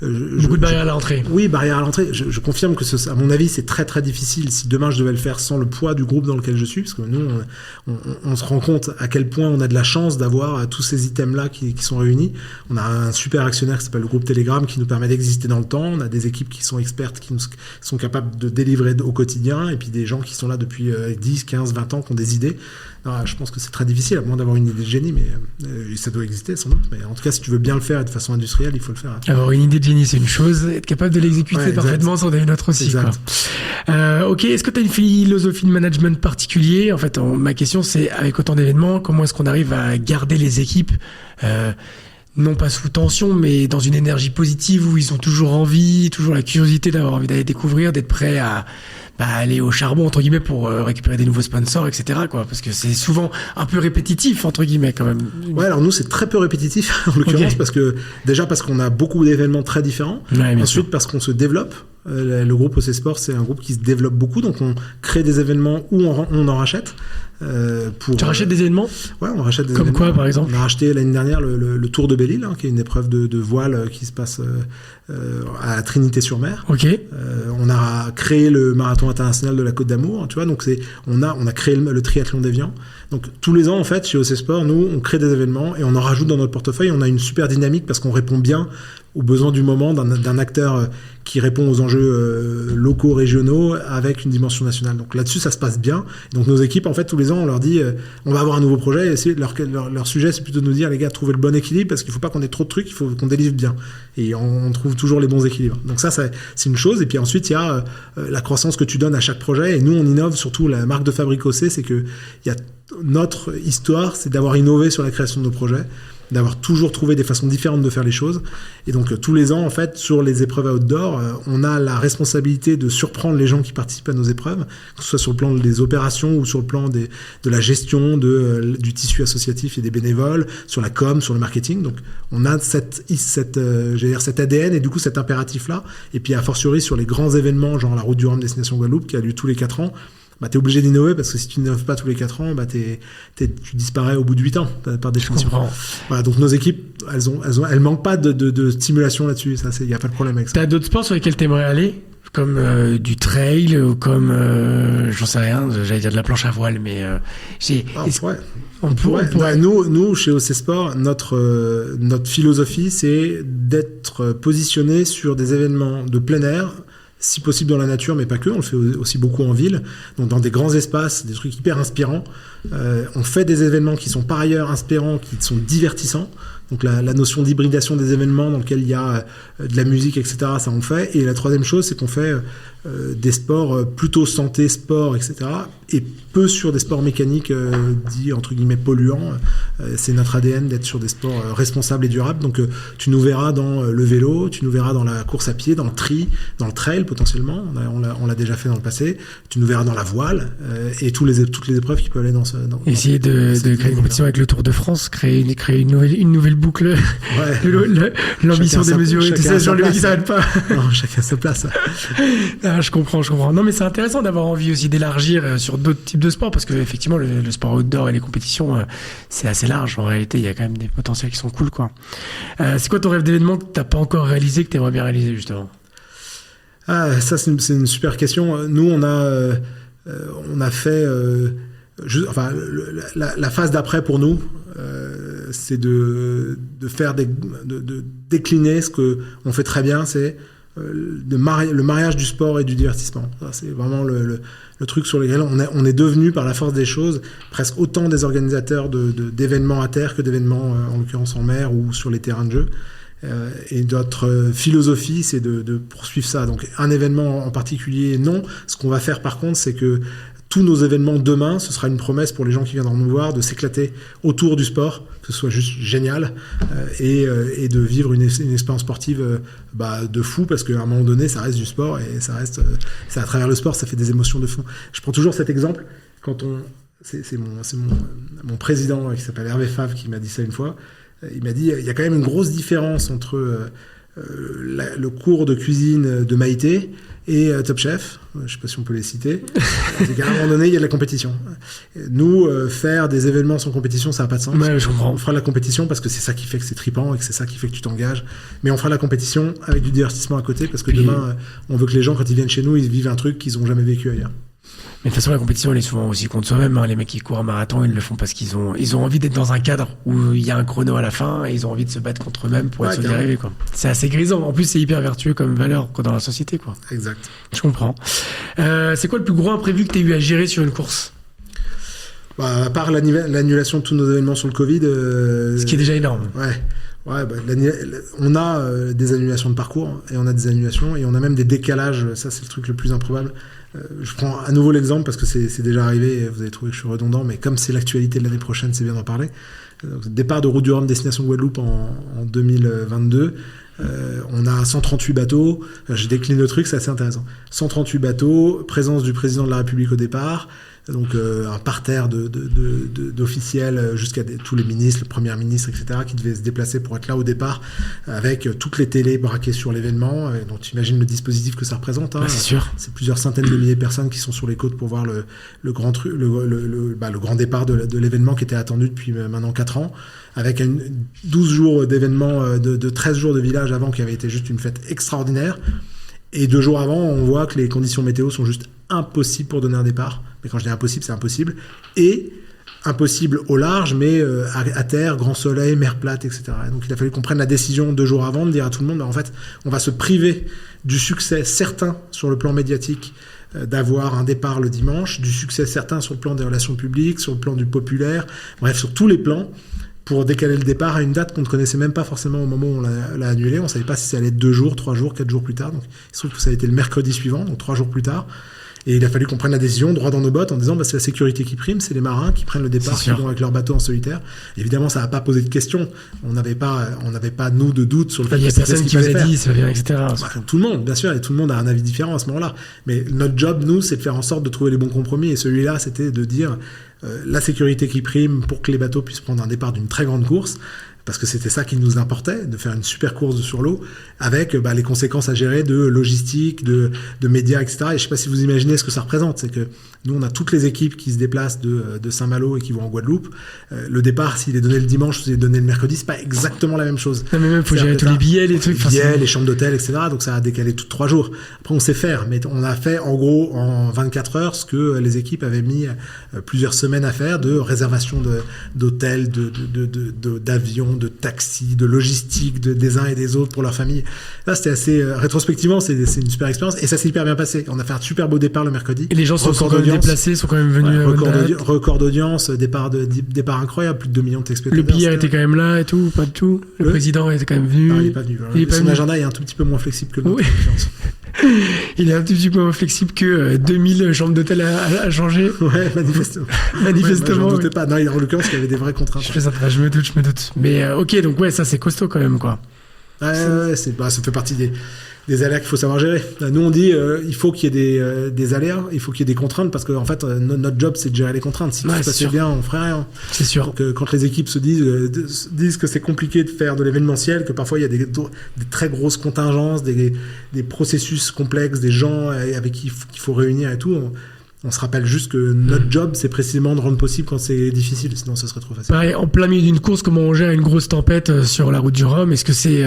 Beaucoup de barrières à l'entrée. Oui, barrières à l'entrée. Je confirme que, à mon avis, c'est très très difficile si demain je devais le faire sans le poids du groupe dans lequel je suis, parce que nous, on se rend compte à quel point on a de la chance d'avoir tous ces items-là qui sont réunis. On a un super actionnaire qui s'appelle le groupe Telegram qui nous permet d'exister dans le temps. On a des équipes qui sont expertes, qui sont capables de délivrer au quotidien, et puis des gens qui sont là depuis 10, 15, 20 ans, qui ont des idées. Alors, je pense que c'est très difficile, à moins d'avoir une idée de génie, mais ça doit exister sans doute. Mais en tout cas, si tu veux bien le faire de façon industrielle, il faut le faire. Avoir une idée de génie, c'est une chose. Être capable de l'exécuter parfaitement, c'en est une autre aussi. Quoi. Ok, est-ce que tu as une philosophie de management particulier ? En fait, ma question, c'est avec autant d'événements, comment est-ce qu'on arrive à garder les équipes non pas sous tension, mais dans une énergie positive où ils ont toujours envie, toujours la curiosité d'avoir envie d'aller découvrir, d'être prêt à aller au charbon, entre guillemets, pour récupérer des nouveaux sponsors, etc., quoi. Parce que c'est souvent un peu répétitif, entre guillemets, quand même. Ouais, alors nous, c'est très peu répétitif, en l'occurrence, parce qu'on a beaucoup d'événements très différents. Ouais, ensuite, parce qu'on se développe. Le groupe OC Sport, c'est un groupe qui se développe beaucoup, donc on crée des événements où on en rachète. Tu rachètes des événements ? Ouais, on rachète des événements. Comme quoi, par exemple ? On a racheté l'année dernière le Tour de Belle-Île, qui est une épreuve de voile qui se passe à la Trinité-sur-Mer. Ok. On a créé le marathon international de la Côte d'Amour, tu vois, donc on a créé le triathlon d'Évian. Donc tous les ans, en fait, chez OC Sport, nous, on crée des événements et on en rajoute dans notre portefeuille. On a une super dynamique parce qu'on répond bien aux besoins du moment d'un acteur qui répond aux enjeux locaux, régionaux, avec une dimension nationale. Donc là-dessus, ça se passe bien. Donc nos équipes, en fait, tous les ans, on leur dit on va avoir un nouveau projet. Et leur sujet, c'est plutôt de nous dire, les gars, trouvez le bon équilibre parce qu'il ne faut pas qu'on ait trop de trucs, il faut qu'on délivre bien. Et on trouve toujours les bons équilibres. Donc ça, c'est une chose. Et puis ensuite, il y a la croissance que tu donnes à chaque projet. Et nous, on innove, surtout la marque de fabrique OC, c'est que notre histoire, c'est d'avoir innové sur la création de nos projets, d'avoir toujours trouvé des façons différentes de faire les choses. Et donc, tous les ans, en fait, sur les épreuves outdoor, on a la responsabilité de surprendre les gens qui participent à nos épreuves, que ce soit sur le plan des opérations ou sur le plan de la gestion du tissu associatif et des bénévoles, sur la com, sur le marketing. Donc, on a cet ADN et du coup, cet impératif-là. Et puis, a fortiori, sur les grands événements, genre la Route du Rhum Destination Guadeloupe, qui a lieu tous les 4 ans, t'es obligé d'innover parce que si tu n'innoves pas tous les 4 ans, tu disparais au bout de 8 ans, par définition. Voilà, donc nos équipes, elles manquent pas de stimulation là-dessus. Ça, il n'y a pas de problème avec ça. T'as d'autres sports sur lesquels t'aimerais aller? Comme du trail ou comme, j'en sais rien, j'allais dire de la planche à voile, mais on pourrait. Nous, chez OC Sport, notre philosophie, c'est d'être positionné sur des événements de plein air, si possible dans la nature, mais pas que, on le fait aussi beaucoup en ville, donc dans des grands espaces, des trucs hyper inspirants. On fait des événements qui sont par ailleurs inspirants, qui sont divertissants. Donc la notion d'hybridation des événements dans lesquels il y a de la musique, etc., ça on fait. Et la troisième chose, c'est qu'on fait des sports plutôt santé, sport, etc., et peu sur des sports mécaniques dits entre guillemets polluants. C'est notre ADN d'être sur des sports responsables et durables. Donc tu nous verras dans le vélo, tu nous verras dans la course à pied, dans le tri, dans le trail potentiellement. On l'a déjà fait dans le passé. Tu nous verras dans la voile et toutes les épreuves qui peuvent aller dans ce. Essayer de créer une compétition avec le Tour de France, créer une nouvelle boucle. Ouais. L'ambition démesurée. Tu sais, genre les mecs qui s'arrêtent pas. Non, chacun sa place. Je comprends. Non, mais c'est intéressant d'avoir envie aussi d'élargir sur d'autres types de sports parce que effectivement le sport outdoor et les compétitions c'est assez large. En réalité, il y a quand même des potentiels qui sont cool, quoi. C'est quoi ton rêve d'événement que t'as pas encore réalisé, que t'aimerais bien réaliser justement? Ça c'est une super question. Nous on a fait la phase d'après pour nous, c'est de faire de décliner ce que on fait très bien, c'est le mariage du sport et du divertissement. Ça, c'est vraiment le truc sur lequel on est devenu, par la force des choses, presque autant des organisateurs d'événements à terre que d'événements, en l'occurrence en mer ou sur les terrains de jeu. Et notre philosophie, c'est de poursuivre ça. Donc un événement en particulier, non. Ce qu'on va faire par contre, c'est que tous nos événements demain, ce sera une promesse pour les gens qui viendront nous voir de s'éclater autour du sport, que ce soit juste génial, et de vivre une expérience sportive de fou, parce qu'à un moment donné, ça reste du sport, et ça reste, c'est à travers le sport, ça fait des émotions de fond. Je prends toujours cet exemple, c'est mon président qui s'appelle Hervé Favre qui m'a dit ça une fois. Il m'a dit, il y a quand même une grosse différence entre le cours de cuisine de Maïté et Top Chef, je ne sais pas si on peut les citer, c'est qu'à un moment donné, il y a de la compétition. Nous, faire des événements sans compétition, ça n'a pas de sens. Ouais, je comprends. On fera la compétition parce que c'est ça qui fait que c'est trippant et que c'est ça qui fait que tu t'engages. Mais on fera la compétition avec du divertissement à côté, parce que demain, on veut que les gens, quand ils viennent chez nous, ils vivent un truc qu'ils n'ont jamais vécu ailleurs. Mais de toute façon, la compétition, elle est souvent aussi contre soi-même. Les mecs qui courent un marathon, ils le font parce qu'ils ont envie d'être dans un cadre où il y a un chrono à la fin et ils ont envie de se battre contre eux-mêmes pour y arriver, quoi. C'est assez grisant. En plus, c'est hyper vertueux comme valeur dans la société, quoi. Exact. Je comprends. C'est quoi le plus gros imprévu que tu as eu à gérer sur une course? À part l'annulation de tous nos événements sur le Covid. Ce qui est déjà énorme. Ouais. On a des annulations de parcours, et on a des annulations, et on a même des décalages. Ça, c'est le truc le plus improbable. Je prends à nouveau l'exemple parce que c'est déjà arrivé, et vous avez trouvé que je suis redondant, mais comme c'est l'actualité de l'année prochaine, c'est bien d'en parler. Départ de Route du Rhum destination Guadeloupe en 2022. On a 138 bateaux. Je décline le truc, c'est assez intéressant. 138 bateaux, présence du président de la République au départ. Donc un parterre d'officiels jusqu'à tous les ministres, le premier ministre, etc., qui devaient se déplacer pour être là au départ, avec toutes les télés braquées sur l'événement. Donc tu imagines le dispositif que ça représente. Hein. C'est sûr. C'est plusieurs centaines de milliers de personnes qui sont sur les côtes pour voir le grand départ de l'événement qui était attendu depuis maintenant 4 ans, avec 12 jours d'événement, de 13 jours de village avant, qui avait été juste une fête extraordinaire. Et 2 jours avant, on voit que les conditions météo sont juste impossibles pour donner un départ. Mais quand je dis impossible, c'est impossible. Et impossible au large, mais à terre, grand soleil, mer plate, etc. Et donc il a fallu qu'on prenne la décision 2 jours avant de dire à tout le monde, en fait, on va se priver du succès certain sur le plan médiatique d'avoir un départ le dimanche, du succès certain sur le plan des relations publiques, sur le plan du populaire, bref, sur tous les plans, pour décaler le départ à une date qu'on ne connaissait même pas forcément au moment où on l'a annulé. On ne savait pas si ça allait être 2 jours, 3 jours, 4 jours plus tard. Donc, il se trouve que ça a été le mercredi suivant, donc 3 jours plus tard. Et il a fallu qu'on prenne la décision droit dans nos bottes en disant c'est la sécurité qui prime, c'est les marins qui prennent le départ, qui vont avec leur bateau en solitaire. Évidemment, ça n'a pas posé de questions. On n'avait pas nous de doute sur le fait que c'était ce qu'il fallait faire. Il y a personne qui vous a dit ça vient, etc. Tout le monde, bien sûr, et tout le monde a un avis différent à ce moment-là. Mais notre job, nous, c'est de faire en sorte de trouver les bons compromis. Et celui-là, c'était de dire la sécurité qui prime pour que les bateaux puissent prendre un départ d'une très grande course. Parce que c'était ça qui nous importait, de faire une super course sur l'eau, avec les conséquences à gérer de logistique, de médias, etc. Et je ne sais pas si vous imaginez ce que ça représente. C'est que nous, on a toutes les équipes qui se déplacent de Saint-Malo et qui vont en Guadeloupe. Le départ, s'il est donné le dimanche ou s'il est donné le mercredi, c'est pas exactement la même chose. Non, mais même, il faut gérer tous les billets, les trucs. Les billets, les chambres d'hôtel, etc. Donc ça a décalé tout 3 jours. Après, on sait faire, mais on a fait en gros en 24 heures ce que les équipes avaient mis plusieurs semaines à faire, de réservation d'hôtels, d'avions, de taxis, de logistique des uns et des autres pour leur famille. Là, c'était assez rétrospectivement, c'est une super expérience et ça s'est hyper bien passé. On a fait un super beau départ le mercredi. Et les gens sont quand même déplacés, sont quand même venus. Record d'audience, départ incroyable, plus de 2 millions de téléspectateurs. Le billet était quand même là et tout, pas de tout. Le président était quand même venu. Non, il n'est pas venu. Son agenda est un tout petit peu moins flexible que le nôtre. Il est un petit peu moins flexible que 2000 chambres d'hôtel à changer. Ouais, manifestement. Manifestement. J'en doutais pas. Non, en l'occurrence, il y avait des vraies contraintes. Je me doute. Mais ok, donc ouais, ça c'est costaud quand même, quoi. Ouais, ça fait partie des aléas qu'il faut savoir gérer. Nous, on dit il faut qu'il y ait des aléas, il faut qu'il y ait des contraintes, parce qu'en fait, notre job, c'est de gérer les contraintes. Si tout se passait bien, on ferait rien. C'est sûr. Donc, quand les équipes se disent que c'est compliqué de faire de l'événementiel, que parfois il y a des très grosses contingences, des processus complexes, des gens avec qui il faut réunir et tout, on se rappelle juste que notre job, c'est précisément de rendre possible quand c'est difficile, sinon ça serait trop facile. Pareil, en plein milieu d'une course, comment on gère une grosse tempête sur la route du Rhum? Est-ce que c'est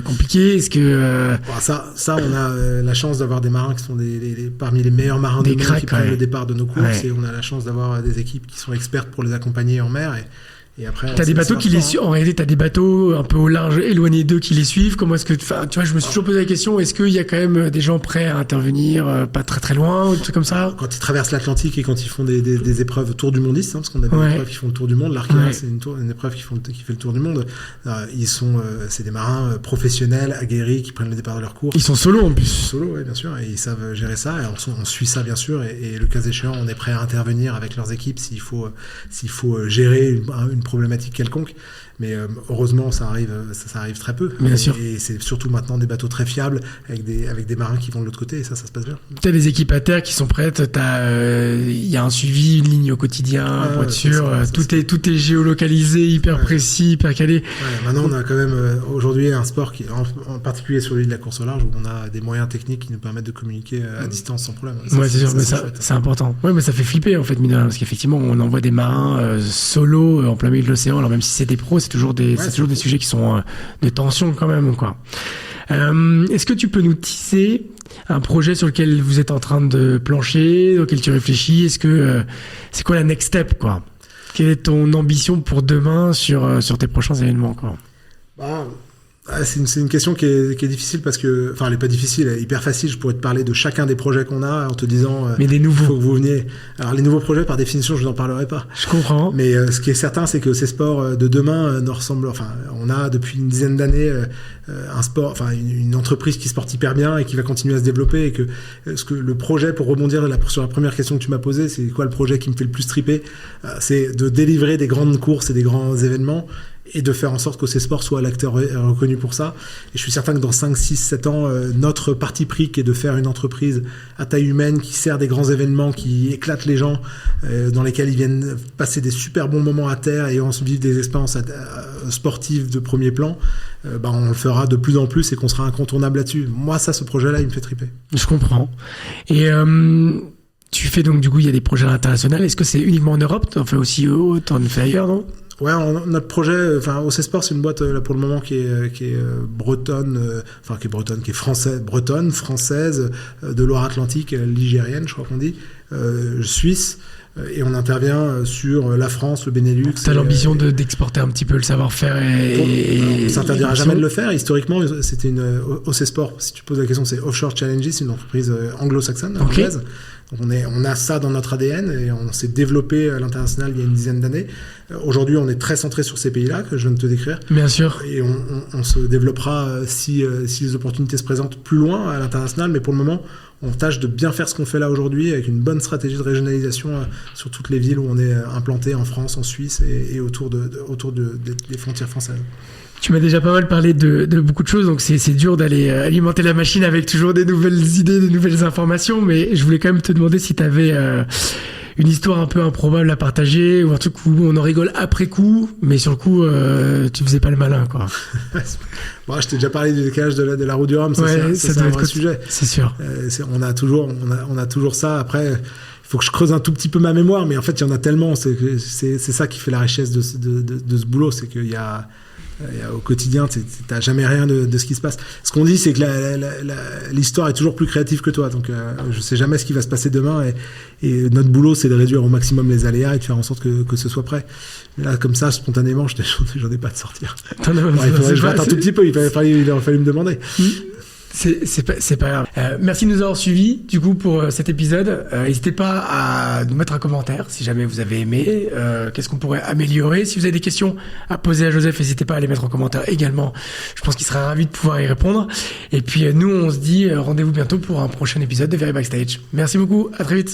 compliqué? Est-ce que ça, on a la chance d'avoir des marins qui sont parmi les meilleurs marins du monde qui prennent le départ de nos courses, et on a la chance d'avoir des équipes qui sont expertes pour les accompagner en mer. Et après, t'as des bateaux qui les suivent. En réalité, t'as des bateaux un peu au large, éloignés d'eux, qui les suivent. Comment est-ce que, tu vois, je me suis toujours posé la question, est-ce qu'il y a quand même des gens prêts à intervenir, pas très très loin, ou des trucs comme ça? Quand ils traversent l'Atlantique et quand ils font des épreuves tour du mondiste, parce qu'on a des épreuves qui font le tour du monde, l'Arkea, c'est une épreuve qui fait le tour du monde. C'est des marins professionnels, aguerris, qui prennent le départ de leur cours. Ils sont solo en plus. Solo, oui, bien sûr, et ils savent gérer ça. Et on suit ça, bien sûr, et le cas échéant, on est prêt à intervenir avec leurs équipes s'il faut gérer une problématique quelconque. Mais heureusement, ça arrive très peu. Bien sûr. Et c'est surtout maintenant des bateaux très fiables avec des marins qui vont de l'autre côté, et ça se passe bien. T'as des équipes à terre qui sont prêtes. Il y a un suivi, une ligne au quotidien pour être sûr. Tout est géolocalisé, hyper précis, hyper calé. Ouais, maintenant, on a quand même aujourd'hui un sport qui, en particulier sur l'île de la course au large, où on a des moyens techniques qui nous permettent de communiquer à distance sans problème. Ouais, c'est sûr, mais c'est important. Ouais, mais ça fait flipper en fait, mine de rien, parce qu'effectivement, on envoie des marins solo en plein milieu de l'océan. Alors même si c'est des pros, c'est toujours des sujets qui sont de tension quand même, quoi. Est-ce que tu peux nous teaser un projet sur lequel vous êtes en train de plancher, auquel tu réfléchis? Est-ce que c'est quoi la next step, quoi? Quelle est ton ambition pour demain sur tes prochains événements, quoi? C'est une question qui est difficile parce que, enfin, elle est pas difficile, elle est hyper facile. Je pourrais te parler de chacun des projets qu'on a en te disant, mais des nouveaux. Faut que vous veniez. Alors, les nouveaux projets, par définition, je n'en parlerai pas. Je comprends. Mais ce qui est certain, c'est que ces sports de demain nous ressemblent. Enfin, on a depuis une dizaine d'années un sport, enfin, une entreprise qui se porte hyper bien et qui va continuer à se développer. Et que le projet, pour rebondir sur la première question que tu m'as posée, c'est quoi le projet qui me fait le plus triper? C'est de délivrer des grandes courses et des grands événements, et de faire en sorte que ces sports soient l'acteur reconnu pour ça. Et je suis certain que dans 5, 6, 7 ans, notre parti pris qui est de faire une entreprise à taille humaine, qui sert des grands événements, qui éclate les gens, dans lesquels ils viennent passer des super bons moments à terre et ensuite vivre des expériences sportives de premier plan, on le fera de plus en plus et qu'on sera incontournable là-dessus. Moi, ce projet-là, il me fait triper. Je comprends. Et tu fais donc, du coup, il y a des projets internationaux. Est-ce que c'est uniquement en Europe? T'en fais aussi t'en fais ailleurs, non? Ouais, notre projet, OC Sport, c'est une boîte là pour le moment qui est bretonne, qui est française, de Loire-Atlantique, ligérienne, je crois qu'on dit, suisse. Et on intervient sur la France, le Benelux. T'as l'ambition d'exporter un petit peu le savoir-faire on s'interdira jamais de le faire. Historiquement, c'était une OC Sport. Si tu poses la question, c'est Offshore Challenges, c'est une entreprise anglo-saxonne, anglaise. Donc on a ça dans notre ADN et on s'est développé à l'international il y a une dizaine d'années. Aujourd'hui, on est très centré sur ces pays-là que je viens de te décrire. Bien sûr. Et on se développera si les opportunités se présentent plus loin à l'international. Mais pour le moment, on tâche de bien faire ce qu'on fait là aujourd'hui avec une bonne stratégie de régionalisation sur toutes les villes où on est implanté en France, en Suisse et autour des frontières françaises. Tu m'as déjà pas mal parlé de beaucoup de choses, donc c'est dur d'aller alimenter la machine avec toujours des nouvelles idées, des nouvelles informations, mais je voulais quand même te demander si tu avais une histoire un peu improbable à partager, ou un truc où on en rigole après coup, mais sur le coup, tu faisais pas le malin, quoi. Bon, je t'ai déjà parlé du décalage de la roue du Rhum, ça c'est un vrai sujet. C'est sûr. On a toujours ça. Après, il faut que je creuse un tout petit peu ma mémoire, mais en fait, il y en a tellement. C'est ça qui fait la richesse de ce boulot, c'est qu'il y a au quotidien, t'as jamais rien de ce qui se passe. Ce qu'on dit, c'est que l'histoire est toujours plus créative que toi. Donc, je sais jamais ce qui va se passer demain. Et notre boulot, c'est de réduire au maximum les aléas et de faire en sorte que ce soit prêt. Mais là, comme ça, spontanément, j'en ai pas de sortir. Il faudrait que je rate un tout petit peu. Il aurait fallu me demander. C'est pas grave. Merci de nous avoir suivis du coup pour cet épisode. N'hésitez pas à nous mettre un commentaire si jamais vous avez aimé. Qu'est-ce qu'on pourrait améliorer? Si vous avez des questions à poser à Joseph, n'hésitez pas à les mettre en commentaire également. Je pense qu'il sera ravi de pouvoir y répondre. Et puis nous, on se dit rendez-vous bientôt pour un prochain épisode de Very Backstage. Merci beaucoup. À très vite.